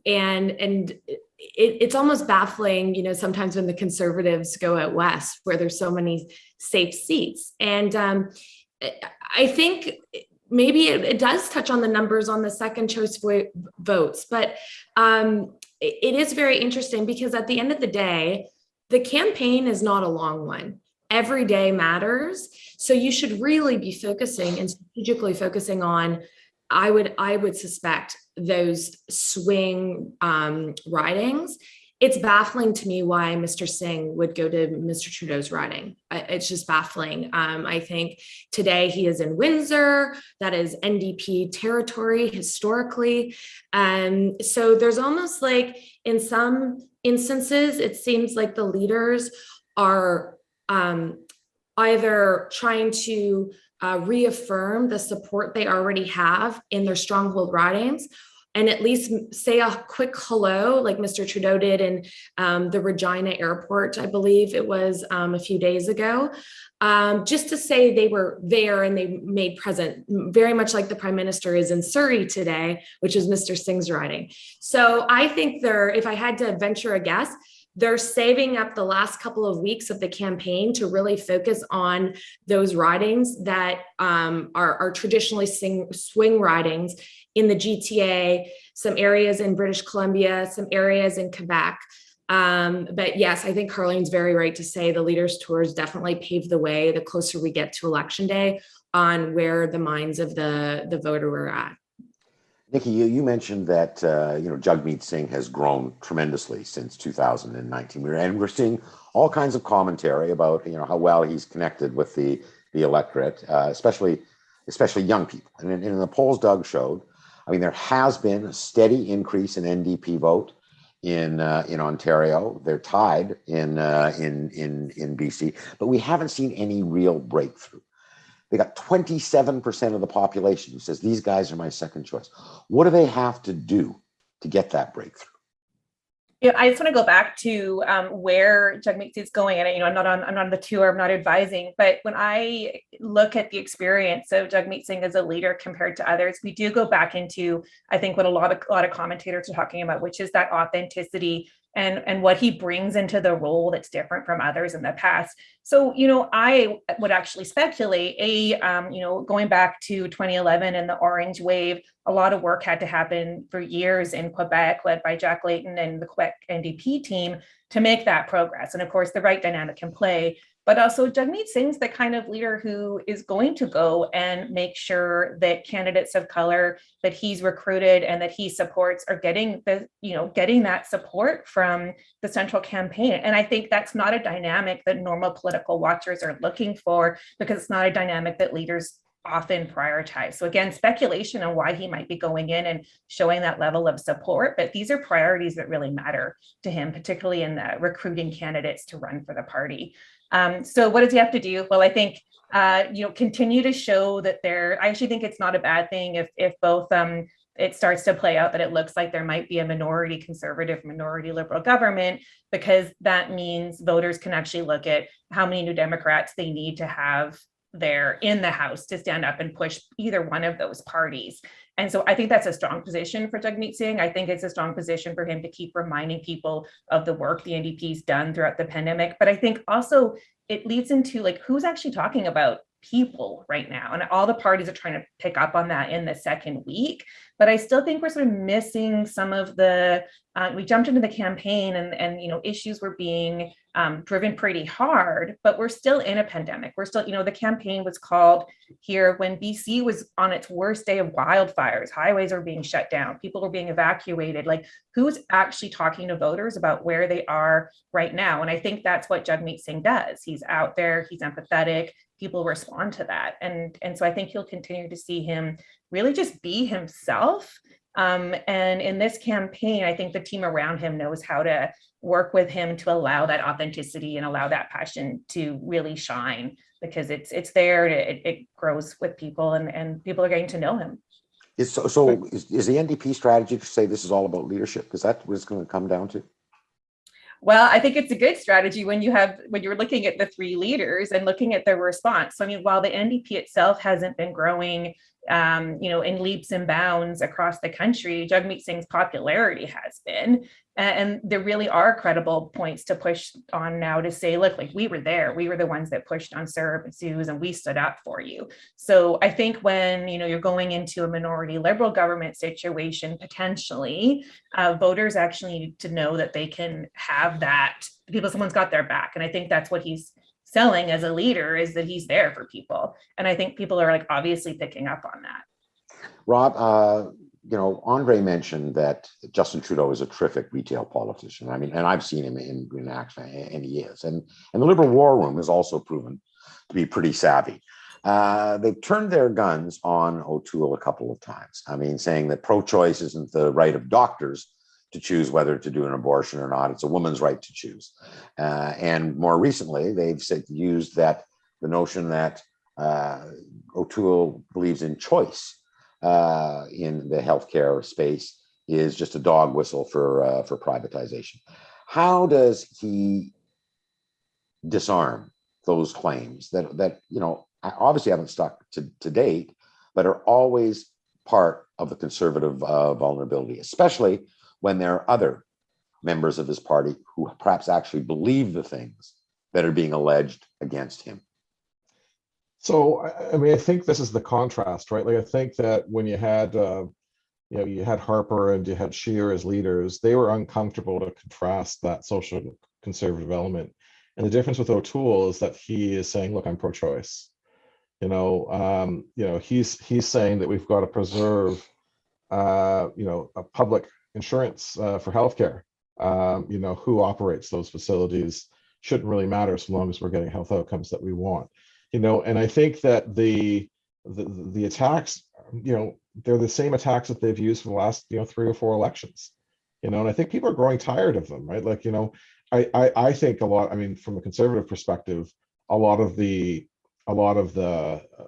it's almost baffling, sometimes when the Conservatives go out West, where there's so many safe seats. And I think maybe it does touch on the numbers on the second choice votes, but it is very interesting because at the end of the day, the campaign is not a long one. Every day matters. So you should really be focusing and strategically focusing on, I would suspect, those swing ridings. It's baffling to me why Mr. Singh would go to Mr. Trudeau's riding. It's just baffling. I think today he is in Windsor. That is NDP territory historically. So there's almost like, in some instances, it seems like the leaders are either trying to reaffirm the support they already have in their stronghold ridings, and at least say a quick hello, like Mr. Trudeau did in the Regina airport, I believe it was a few days ago, just to say they were there and they made present, very much like the Prime Minister is in Surrey today, which is Mr. Singh's riding. So I think if I had to venture a guess, they're saving up the last couple of weeks of the campaign to really focus on those ridings that are traditionally swing ridings in the GTA, some areas in British Columbia, some areas in Quebec. But yes, I think Carlene's very right to say the leaders tours definitely pave the way the closer we get to election day on where the minds of the voter were at. Nikki, you mentioned that Jagmeet Singh has grown tremendously since 2019, and we're seeing all kinds of commentary about how well he's connected with the electorate, especially young people. And in the polls Doug showed, I mean, there has been a steady increase in NDP vote in Ontario. They're tied in BC, but we haven't seen any real breakthrough. They got 27% of the population who says these guys are my second choice. What do they have to do to get that breakthrough? Yeah, I just want to go back to where Jagmeet Singh is going, and I'm not on the tour, I'm not advising, but when I look at the experience of Jagmeet Singh as a leader compared to others, we do go back into, I think, what a lot of commentators are talking about, which is that authenticity and what he brings into the role that's different from others in the past. So, I would actually speculate, going back to 2011 and the Orange Wave, a lot of work had to happen for years in Quebec, led by Jack Layton and the Quebec NDP team, to make that progress. And of course, the right dynamic can play. But also Jagmeet Singh's the kind of leader who is going to go and make sure that candidates of color that he's recruited and that he supports are getting that support from the central campaign. And I think that's not a dynamic that normal political watchers are looking for, because it's not a dynamic that leaders often prioritize. So again, speculation on why he might be going in and showing that level of support, but these are priorities that really matter to him, particularly in the recruiting candidates to run for the party. So what does he have to do? Well, I think, continue to show that I actually think it's not a bad thing if both it starts to play out that it looks like there might be a minority conservative, minority liberal government, because that means voters can actually look at how many New Democrats they need to have there in the House to stand up and push either one of those parties. And so I think that's a strong position for Jagmeet Singh. I think it's a strong position for him to keep reminding people of the work the NDP's done throughout the pandemic. But I think also it leads into who's actually talking about people right now. And all the parties are trying to pick up on that in the second week. But I still think we're sort of missing some of the, we jumped into the campaign and issues were being driven pretty hard, but we're still in a pandemic. We're still, the campaign was called here when BC was on its worst day of wildfires. Highways are being shut down. People are being evacuated. Who's actually talking to voters about where they are right now? And I think that's what Jagmeet Singh does. He's out there, he's empathetic, people respond to that. And so I think you'll continue to see him really just be himself. And in this campaign, I think the team around him knows how to work with him to allow that authenticity and allow that passion to really shine, because it's there, it grows with people, and people are getting to know him. Is the NDP strategy to say this is all about leadership? Is that what it's going to come down to? Well, I think it's a good strategy when you're looking at the three leaders and looking at their response. So, I mean, while the NDP itself hasn't been growing, in leaps and bounds across the country, Jagmeet Singh's popularity has been. And there really are credible points to push on now to say, look, we were there. We were the ones that pushed on Serb and Suze, and we stood up for you. So I think when, you're going into a minority liberal government situation, potentially, voters actually need to know that they can have that, someone's got their back. And I think that's what he's selling as a leader, is that he's there for people. And I think people are obviously picking up on that. Rob, Andre mentioned that Justin Trudeau is a terrific retail politician. I mean, and I've seen him in action, and he is. And the Liberal War Room has also proven to be pretty savvy. They've turned their guns on O'Toole a couple of times. I mean, saying that pro-choice isn't the right of doctors to choose whether to do an abortion or not. It's a woman's right to choose. And more recently, they've used the notion that O'Toole believes in choice in the healthcare space is just a dog whistle for privatization. How does he disarm those claims that obviously haven't stuck to date, but are always part of the conservative vulnerability, especially when there are other members of his party who perhaps actually believe the things that are being alleged against him. So, I mean, I think this is the contrast, right? Like, I think that when you had, you had Harper and you had Scheer as leaders, they were uncomfortable to contrast that social conservative element. And the difference with O'Toole is that he is saying, look, I'm pro-choice. He's saying that we've got to preserve, a public insurance for healthcare. Who operates those facilities shouldn't really matter so long as we're getting health outcomes that we want. And I think that the attacks, they're the same attacks that they've used for the last, 3 or 4 elections. And I think people are growing tired of them, right? Like, I think a lot, I mean, from a conservative perspective, a lot of the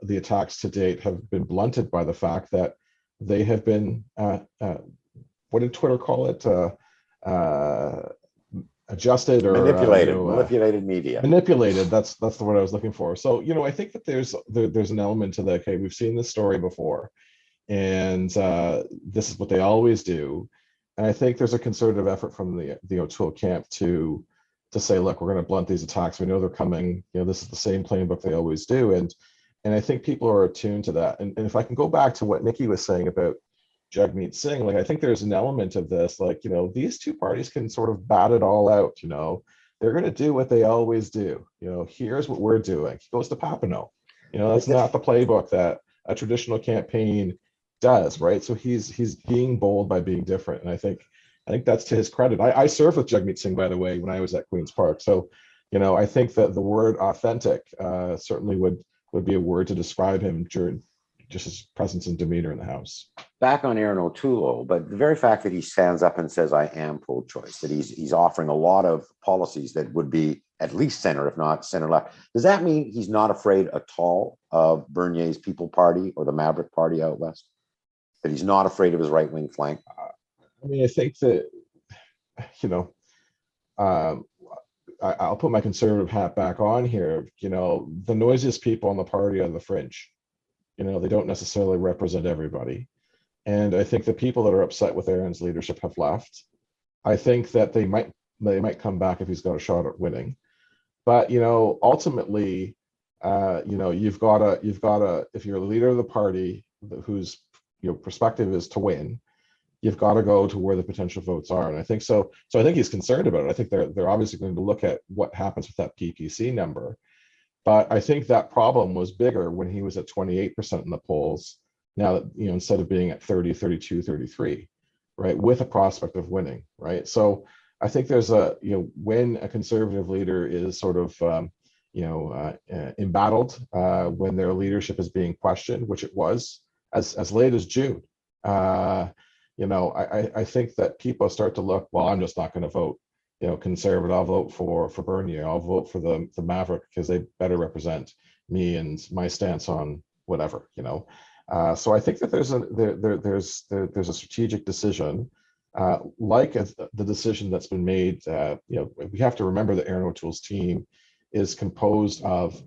attacks to date have been blunted by the fact that they have been, what did Twitter call it? Adjusted or manipulated media. Manipulated. That's the word I was looking for. So, I think that there's an element to that. Okay, we've seen this story before, and this is what they always do. And I think there's a concerted effort from the O'Toole camp to say, look, we're going to blunt these attacks. We know they're coming. This is the same playbook they always do. And I think people are attuned to that. And if I can go back to what Nikki was saying about Jagmeet Singh, like, I think there's an element of this, like, these two parties can sort of bat it all out. They're going to do what they always do. Here's what we're doing. He goes to Papineau. That's not the playbook that a traditional campaign does, right? So he's being bold by being different, and I think that's to his credit. I served with Jagmeet Singh, by the way, when I was at Queen's Park. So, I think that the word authentic certainly would be a word to describe him during just his presence and demeanor in the House. Back on Aaron O'Toole, but the very fact that he stands up and says, I am pro-choice, that he's offering a lot of policies that would be at least center, if not center left. Does that mean he's not afraid at all of Bernier's People Party or the Maverick Party out west? That he's not afraid of his right-wing flank? I mean, I think that, I'll put my conservative hat back on here. The noisiest people on the party are the fringe. They don't necessarily represent everybody. And I think the people that are upset with Aaron's leadership have left. I think that they might come back if he's got a shot at winning. But, ultimately, you've got to, if you're a leader of the party whose perspective is to win, you've got to go to where the potential votes are. And I think so. So I think he's concerned about it. I think they're obviously going to look at what happens with that PPC number. But I think that problem was bigger when he was at 28% in the polls. Now that, instead of being at 30, 32, 33, right, with a prospect of winning, right? So I think there's when a conservative leader is sort of, embattled, when their leadership is being questioned, which it was as late as June, I think that people start to look, well, I'm just not going to vote, conservative. I'll vote for Bernier. I'll vote for the Maverick because they better represent me and my stance on whatever, So I think that there's a strategic decision, like the decision that's been made. We have to remember that Aaron O'Toole's team is composed of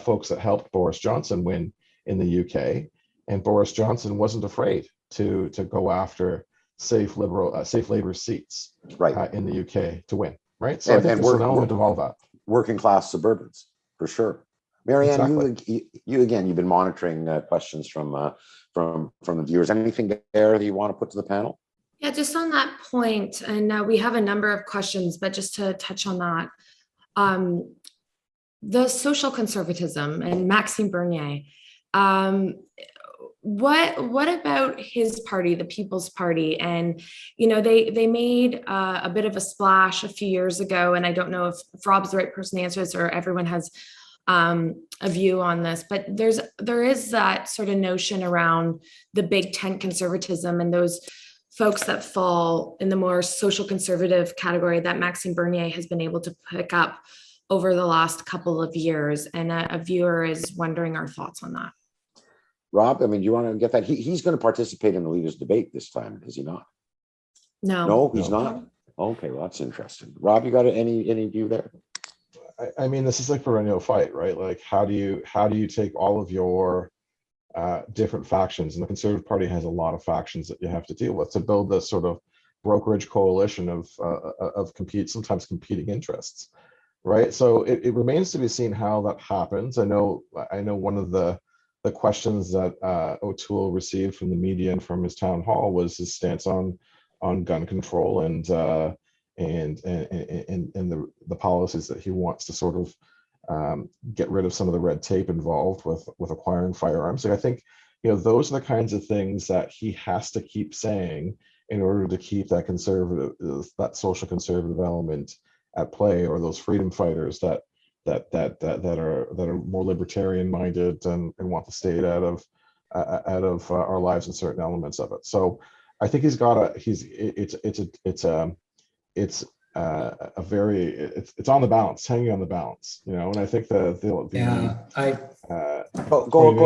folks that helped Boris Johnson win in the UK, and Boris Johnson wasn't afraid to go after safe Labour seats, right, in the UK to win, right? So I think there's an element of all that. Working class suburbans, for sure. Marianne, Exactly. you've been monitoring questions from the viewers. Anything there that you want to put to the panel? Yeah, just on that point, and we have a number of questions, but just to touch on that, the social conservatism and Maxime Bernier, what about his party, the People's Party? And, they made a bit of a splash a few years ago, and I don't know if Rob's the right person to answer this or everyone has a view on this, but there is that sort of notion around the big tent conservatism and those folks that fall in the more social conservative category that Maxime Bernier has been able to pick up over the last couple of years. And a viewer is wondering our thoughts on that. Rob, do you want to get that? He's going to participate in the leaders' debate this time, is he not? No, he's not. Okay, well, that's interesting. Rob, you got any view there? I mean, this is like a perennial fight, right? Like, how do you take all of your different factions, and the Conservative Party has a lot of factions that you have to deal with to build this sort of brokerage coalition of sometimes competing interests, right? So it remains to be seen how that happens. I know one of the questions that O'Toole received from the media and from his town hall was his stance on gun control and the policies that he wants to sort of get rid of some of the red tape involved with acquiring firearms. Like, I think, you know, those are the kinds of things that he has to keep saying in order to keep that social conservative element at play, or those freedom fighters that are more libertarian minded and want the state out of our lives and certain elements of it. So I think it's on the balance, hanging on the balance, you know. And I think go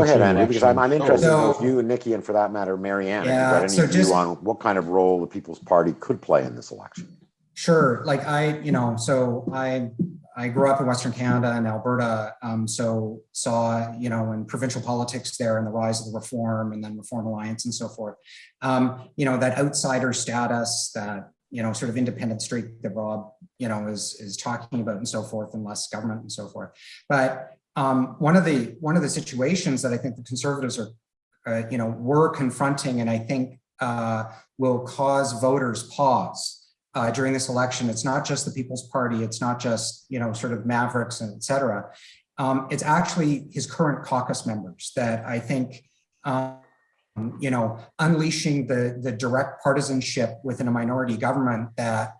ahead, Andrew, because I'm interested in both you and Nikki, and for that matter, Marianne, if you've got any view on what kind of role the People's Party could play in this election. Sure. Like I grew up in Western Canada and Alberta, so saw, you know, in provincial politics there and the rise of the Reform and then Reform Alliance and so forth, you know, that outsider status, that, you know, sort of independent streak that Rob, you know, is talking about and so forth, and less government and so forth. But one of the situations that I think the Conservatives are, you know, were confronting, and I think will cause voters pause during this election. It's not just the People's Party. It's not just, you know, sort of mavericks and et cetera. It's actually his current caucus members that I think, you know, unleashing the direct partisanship within a minority government that,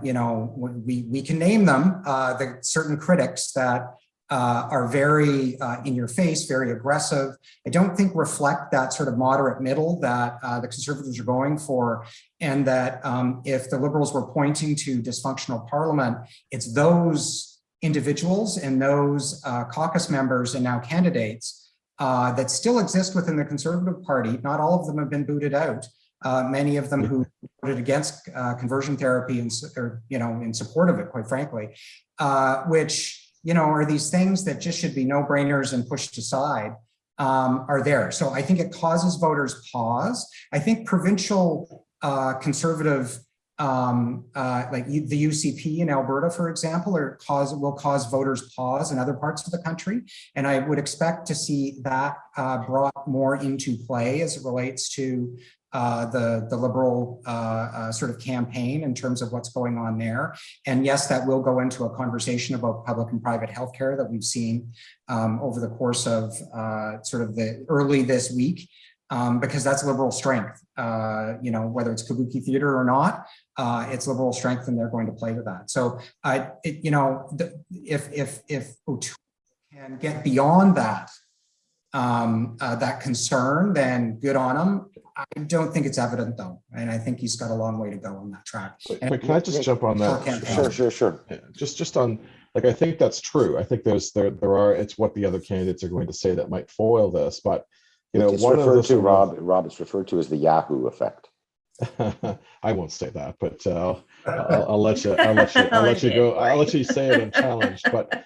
you know, we can name them, the certain critics that are very in your face, very aggressive. I don't think reflect that sort of moderate middle that the Conservatives are going for, and that if the Liberals were pointing to dysfunctional Parliament, it's those individuals and those caucus members and now candidates that still exist within the Conservative Party. Not all of them have been booted out. Many of them who voted against conversion therapy and, or, you know, in support of it, quite frankly, which, you know, are these things that just should be no-brainers and pushed aside, are there. So I think it causes voters pause. I think provincial conservative, like the UCP in Alberta, for example, will cause voters pause in other parts of the country. And I would expect to see that brought more into play as it relates to the Liberal sort of campaign in terms of what's going on there. And yes, that will go into a conversation about public and private healthcare that we've seen over the course of sort of the early this week, because that's Liberal strength. You know, whether it's Kabuki theater or not, it's Liberal strength, and they're going to play to that. So, you know, if O'Toole can get beyond that, that concern, then good on him. I don't think it's evident though, and I think he's got a long way to go on that track. But can I just jump on that? Sure. Yeah, just on, like, I think that's true. I think there are, it's what the other candidates are going to say that might foil this, but you know, it's referred to, Rob, it's referred to as the Yahoo effect. I won't say that, but I'll let you go. I'll let you say it unchallenged. But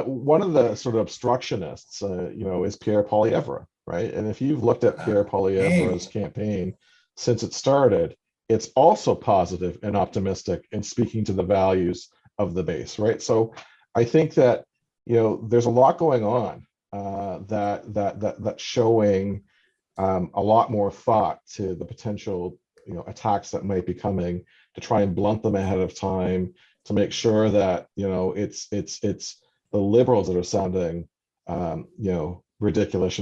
one of the sort of obstructionists, you know, is Pierre Poilievre, right? And if you've looked at Pierre Poilievre's campaign since it started, it's also positive and optimistic and speaking to the values of the base, right? So I think that, you know, there's a lot going on that's showing a lot more thought to the potential, you know, attacks that might be coming, to try and blunt them ahead of time, to make sure that, you know, it's the Liberals that are sounding, you know, ridiculous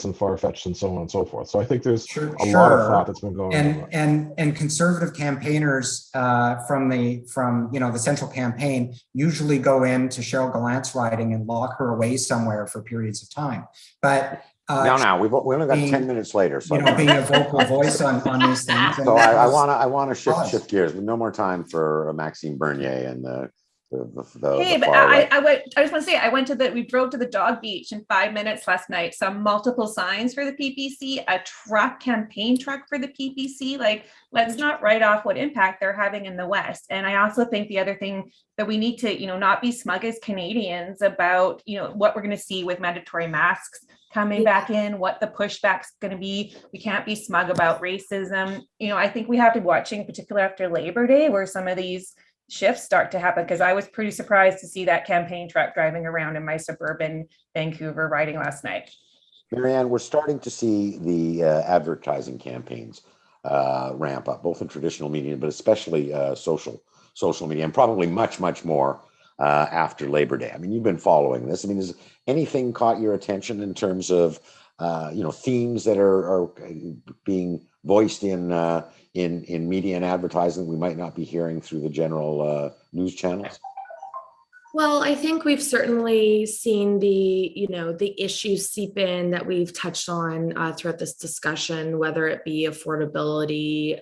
and far-fetched and so on and so forth. So I think there's a lot of thought that's been going on. And conservative campaigners from you know, the central campaign usually go into Cheryl Gallant's riding and lock her away somewhere for periods of time. But we've only got 10 minutes later, so you know, being a vocal voice on these things. So I want to shift gears. No more time for Maxime Bernier and the hey, but I just want to say, we drove to the dog beach in 5 minutes last night, saw multiple signs for the PPC, a campaign truck for the PPC. Like, let's not write off what impact they're having in the West. And I also think the other thing that we need to, you know, not be smug as Canadians about, you know, what we're going to see with mandatory masks coming back in, what the pushback's going to be. We can't be smug about racism. I think we have to be watching, particularly after Labor Day, where some of these shifts start to happen, because I was pretty surprised to see that campaign truck driving around in my suburban Vancouver riding last night. Marianne, we're starting to see the advertising campaigns ramp up, both in traditional media, but especially social media, and probably much more after Labor Day. I mean, you've been following this. I mean, has anything caught your attention in terms of themes that are being voiced in media and advertising we might not be hearing through the general news channels? Well, I think we've certainly seen the issues seep in that we've touched on throughout this discussion, whether it be affordability,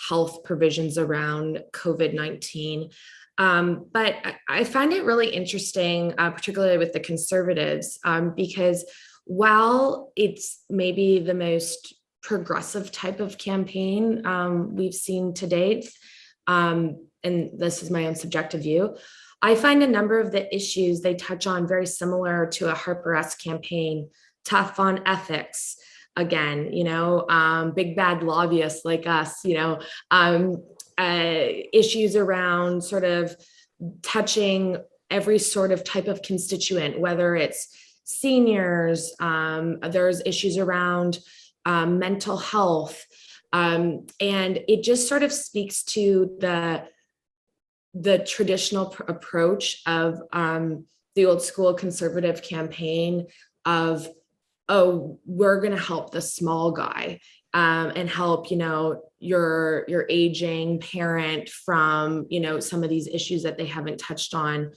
health provisions around COVID-19. But I find it really interesting, particularly with the Conservatives, because while it's maybe the most progressive type of campaign we've seen to date, and this is my own subjective view, I find a number of the issues they touch on very similar to a Harper-esque campaign, tough on ethics. Again, big bad lobbyists like us, issues around sort of touching every sort of type of constituent, whether it's seniors, there's issues around mental health. And it just sort of speaks to the traditional approach of the old school Conservative campaign of, oh, we're going to help the small guy and help, your aging parent from, some of these issues that they haven't touched on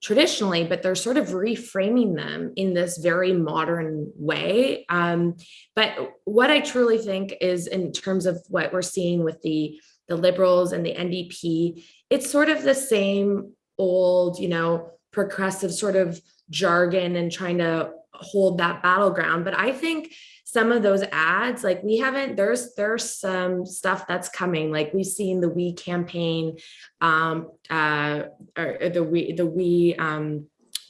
traditionally, but they're sort of reframing them in this very modern way. But what I truly think is, in terms of what we're seeing with the Liberals and the NDP, it's sort of the same old, progressive sort of jargon and trying to hold that battleground. But I think some of those ads, like there's some stuff that's coming. Like we've seen the We campaign, or the We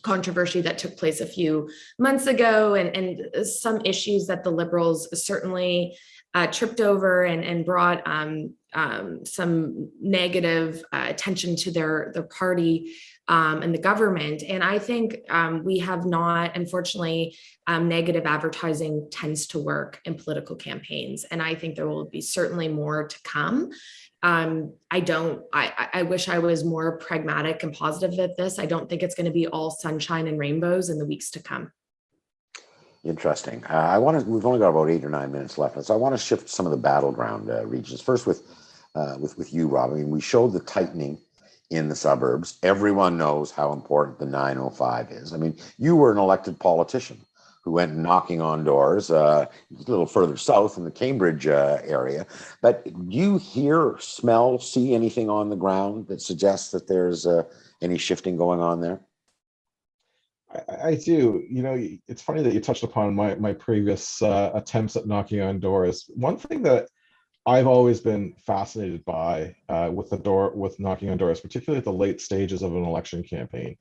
controversy that took place a few months ago, and some issues that the Liberals certainly tripped over and brought some negative attention to their party and the government. And I think we have not, unfortunately, negative advertising tends to work in political campaigns. And I think there will be certainly more to come. I wish I was more pragmatic and positive at this. I don't think it's going to be all sunshine and rainbows in the weeks to come. Interesting. We've only got about 8 or 9 minutes left. So I want to shift some of the battleground regions. First with you, Rob. I mean, we showed the tightening in the suburbs. Everyone knows how important the 905 is. I mean, you were an elected politician who went knocking on doors a little further south in the Cambridge area. But do you hear, smell, see anything on the ground that suggests that there's any shifting going on there? I do. It's funny that you touched upon my previous attempts at knocking on doors. One thing that I've always been fascinated by with knocking on doors, particularly at the late stages of an election campaign,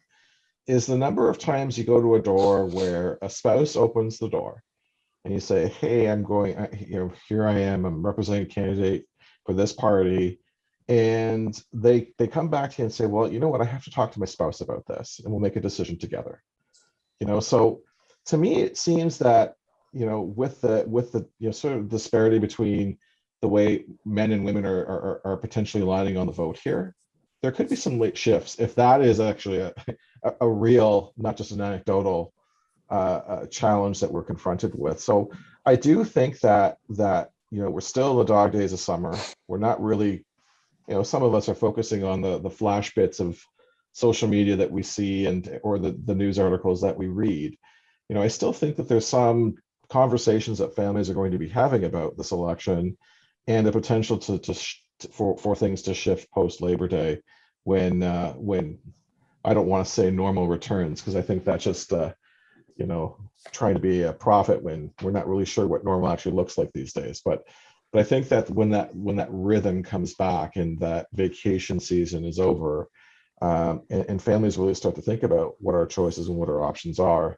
is the number of times you go to a door where a spouse opens the door and you say, hey, here I am, I'm representing a candidate for this party. And they come back to you and say, well, you know what, I have to talk to my spouse about this and we'll make a decision together. So to me, it seems that, with the sort of disparity between the way men and women are potentially aligning on the vote here, there could be some late shifts if that is actually a real, not just an anecdotal challenge that we're confronted with. So I do think that we're still in the dog days of summer. We're not really, some of us are focusing on the flash bits of social media that we see or the news articles that we read. I still think that there's some conversations that families are going to be having about this election and the potential for things to shift post Labor Day when I don't want to say normal returns, because I think that's just trying to be a prophet when we're not really sure what normal actually looks like these days. But I think that when that rhythm comes back and that vacation season is over, and families really start to think about what our choices and what our options are,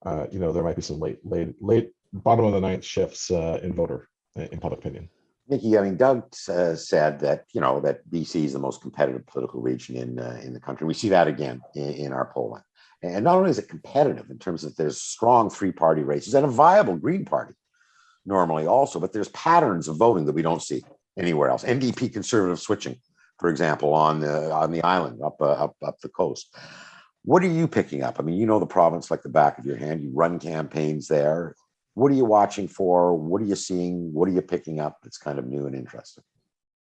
there might be some late bottom of the ninth shifts in public opinion. Nikki, I mean, Doug said that, that BC is the most competitive political region in the country. We see that again in our polling. And not only is it competitive in terms of there's strong three-party races and a viable Green Party normally also, but there's patterns of voting that we don't see anywhere else. NDP conservative switching, for example, on the island up the coast. What are you picking up? I mean, you know the province like the back of your hand. You run campaigns there. What are you watching for? What are you seeing? What are you picking up that's kind of new and interesting?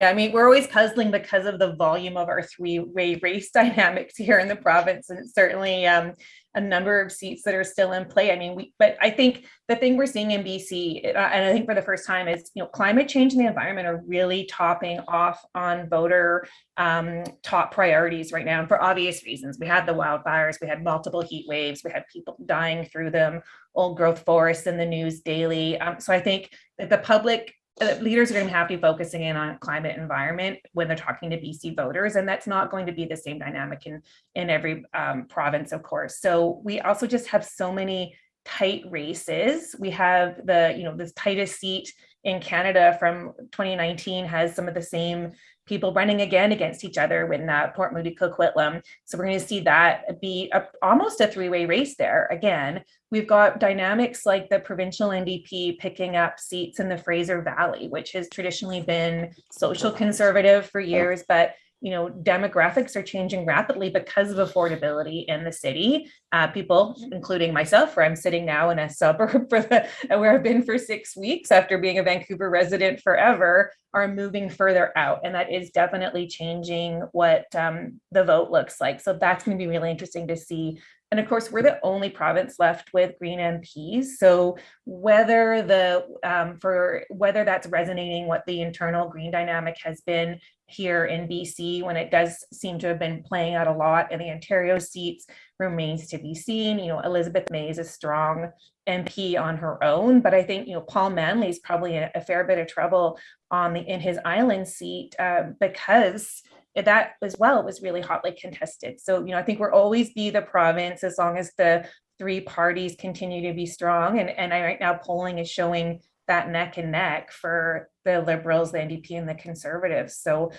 Yeah, I mean, we're always puzzling because of the volume of our three-way race dynamics here in the province, and it's certainly a number of seats that are still in play. I mean, but I think the thing we're seeing in BC, and I think for the first time, is climate change and the environment are really topping off on voter top priorities right now, and for obvious reasons. We had the wildfires, we had multiple heat waves, we had people dying through them, old growth forests in the news daily. So I think that the public leaders are going to have to be focusing in on climate environment when they're talking to BC voters, and that's not going to be the same dynamic in every province, of course. So we also just have so many tight races. We have the tightest seat in Canada from 2019 has some of the same people running again against each other in Port Moody Coquitlam. So we're going to see that be almost a three-way race there again. We've got dynamics like the provincial NDP picking up seats in the Fraser Valley, which has traditionally been social conservative for years, but demographics are changing rapidly because of affordability in the city. People, including myself, where I'm sitting now in a suburb where I've been for 6 weeks after being a Vancouver resident forever, are moving further out. And that is definitely changing what the vote looks like. So that's going to be really interesting to see. And of course, we're the only province left with Green MPs. So whether that's resonating, what the internal Green dynamic has been here in BC, when it does seem to have been playing out a lot in the Ontario seats, remains to be seen. Elizabeth May is a strong MP on her own, but I think Paul Manley is probably in a fair bit of trouble in his island seat because that as well was really hotly contested. So I think we'll always be the province as long as the three parties continue to be strong. And right now polling is showing that neck and neck for the Liberals, the NDP, and the Conservatives. So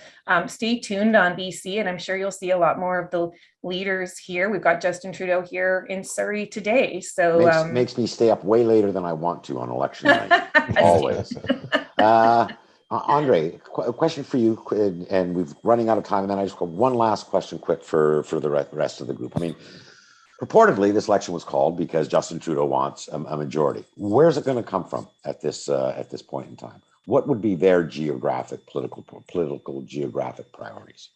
stay tuned on BC, and I'm sure you'll see a lot more of the leaders here. We've got Justin Trudeau here in Surrey today. So makes me stay up way later than I want to on election night. Always. Andre, a question for you, and we're running out of time, and then I just got one last question quick for the rest of the group. I mean, purportedly, this election was called because Justin Trudeau wants a majority. Where's it going to come from at this point in time? What would be their political geographic priorities?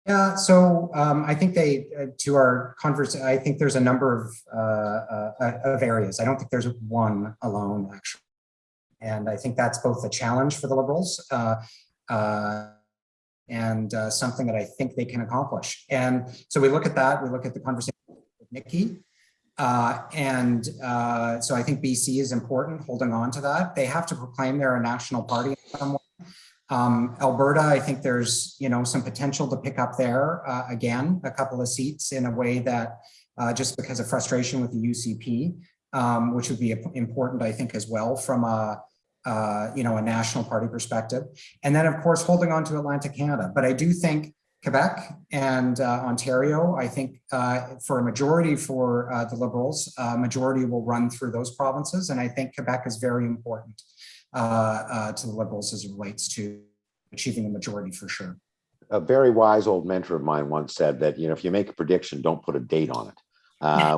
Yeah, so I think to our conversation, I think there's a number of areas. I don't think there's one alone, actually. And I think that's both a challenge for the Liberals and something that I think they can accomplish. And so we look at that, we look at the conversation with Nikki. So I think BC is important, holding on to that. They have to proclaim they're a national party in some way. Alberta, I think there's some potential to pick up there again, a couple of seats in a way that just because of frustration with the UCP, which would be important, I think, as well from a national party perspective. And then, of course, holding on to Atlantic Canada. But I do think Quebec and Ontario, I think for a majority for the Liberals, majority will run through those provinces. And I think Quebec is very important to the Liberals as it relates to achieving a majority for sure. A very wise old mentor of mine once said that, if you make a prediction, don't put a date on it.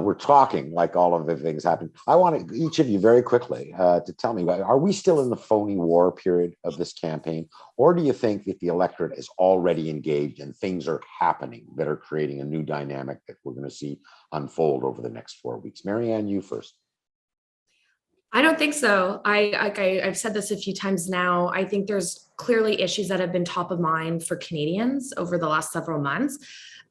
We're talking like all of the things happen. I want each of you very quickly to tell me, are we still in the phony war period of this campaign? Or do you think that the electorate is already engaged and things are happening that are creating a new dynamic that we're going to see unfold over the next 4 weeks? Marianne, you first. I don't think so. I've said this a few times now. I think there's clearly issues that have been top of mind for Canadians over the last several months.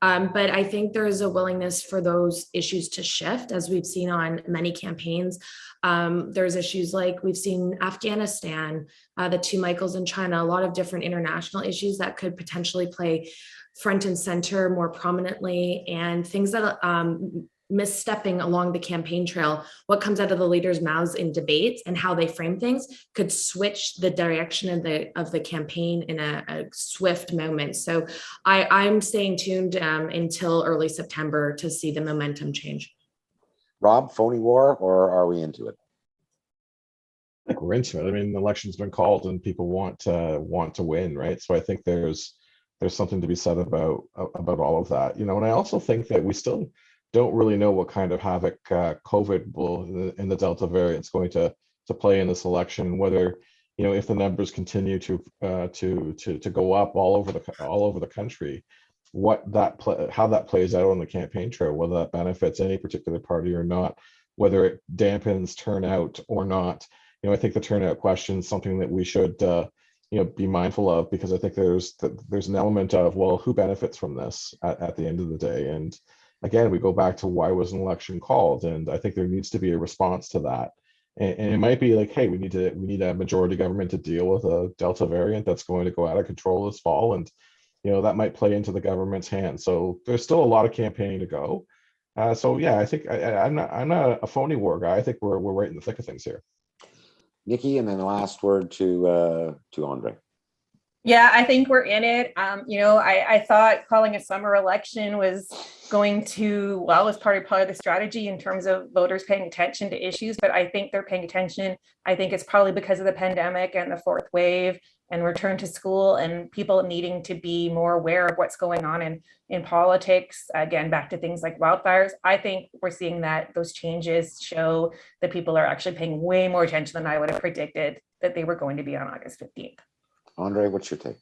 But I think there is a willingness for those issues to shift, as we've seen on many campaigns. There's issues like we've seen Afghanistan, the two Michaels in China, a lot of different international issues that could potentially play front and center more prominently, and things that misstepping along the campaign trail, what comes out of the leaders' mouths in debates and how they frame things could switch the direction of the campaign in a swift moment. So I'm staying tuned until early September to see the momentum change. Rob, phony war, or are we into it? I think we're into it. I mean, the election's been called and people want to win, right? So I think there's something to be said about all of that, and I also think that we still don't really know what kind of havoc COVID will in the Delta variant is going to play in this election. Whether if the numbers continue to go up all over the country, how that plays out on the campaign trail, whether that benefits any particular party or not, whether it dampens turnout or not. I think the turnout question is something that we should be mindful of, because I think there's an element of, well, who benefits from this at the end of the day. And again, we go back to why was an election called, and I think there needs to be a response to that. And it might be like, hey, we need a majority government to deal with a Delta variant that's going to go out of control this fall, and that might play into the government's hands. So there's still a lot of campaigning to go. So yeah, I think I'm not a phony war guy. I think we're right in the thick of things here. Nikki, and then the last word to Andre. Yeah, I think we're in it. I thought calling a summer election was going to, was part of the strategy in terms of voters paying attention to issues, but I think they're paying attention. I think it's probably because of the pandemic and the fourth wave and return to school and people needing to be more aware of what's going on in politics. Again, back to things like wildfires. I think we're seeing that those changes show that people are actually paying way more attention than I would have predicted that they were going to be on August 15th. Andre, what's your take?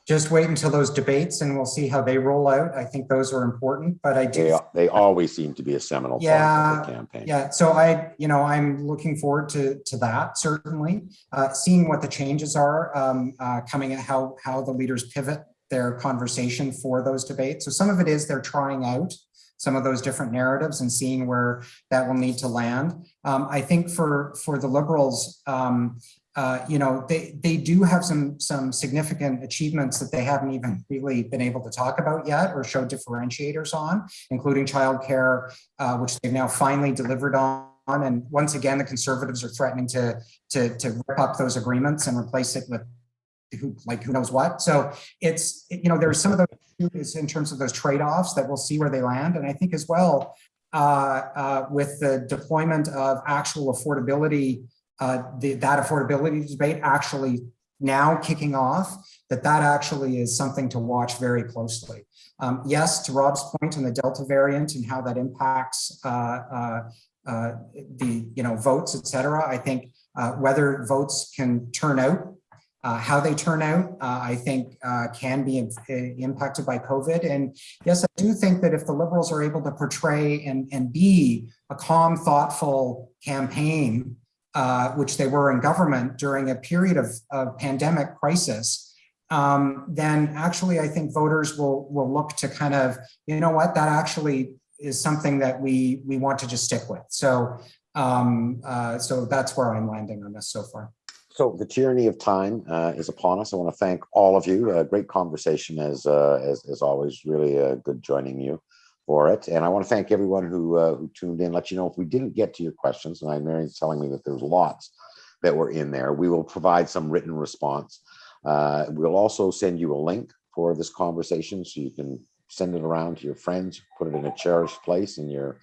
Just wait until those debates and we'll see how they roll out. I think those are important, but I do. They always seem to be a seminal point of the campaign. Yeah. So I'm looking forward to that, certainly. Seeing what the changes are coming at how the leaders pivot their conversation for those debates. So some of it is they're trying out some of those different narratives and seeing where that will need to land. I think for the Liberals, they do have some significant achievements that they haven't even really been able to talk about yet or show differentiators on, including childcare, which they've now finally delivered on. And once again, the Conservatives are threatening to rip up those agreements and replace it with who knows what. So it's, there's some of those in terms of those trade-offs that we'll see where they land. And I think as well, with the deployment of actual affordability, that affordability debate actually now kicking off, that actually is something to watch very closely. Yes, to Rob's point on the Delta variant and how that impacts the votes, et cetera. I think whether votes can turn out, how they turn out, I think can be impacted by COVID. And yes, I do think that if the Liberals are able to portray and be a calm, thoughtful campaign, which they were in government during a period of pandemic crisis, then actually I think voters will look to kind of, that actually is something that we want to just stick with. So that's where I'm landing on this so far. So the tyranny of time is upon us. I want to thank all of you. Great conversation as always. Really good joining you for it. And I want to thank everyone who tuned in. Let you know if we didn't get to your questions, and Mary's telling me that there's lots that were in there, we will provide some written response. We'll also send you a link for this conversation so you can send it around to your friends, put it in a cherished place in your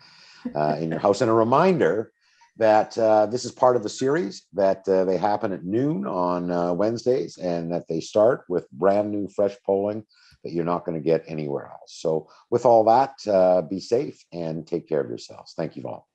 house. And a reminder that this is part of the series, that they happen at noon on Wednesdays, and that they start with brand new, fresh polling that you're not going to get anywhere else. So with all that, be safe and take care of yourselves. Thank you all.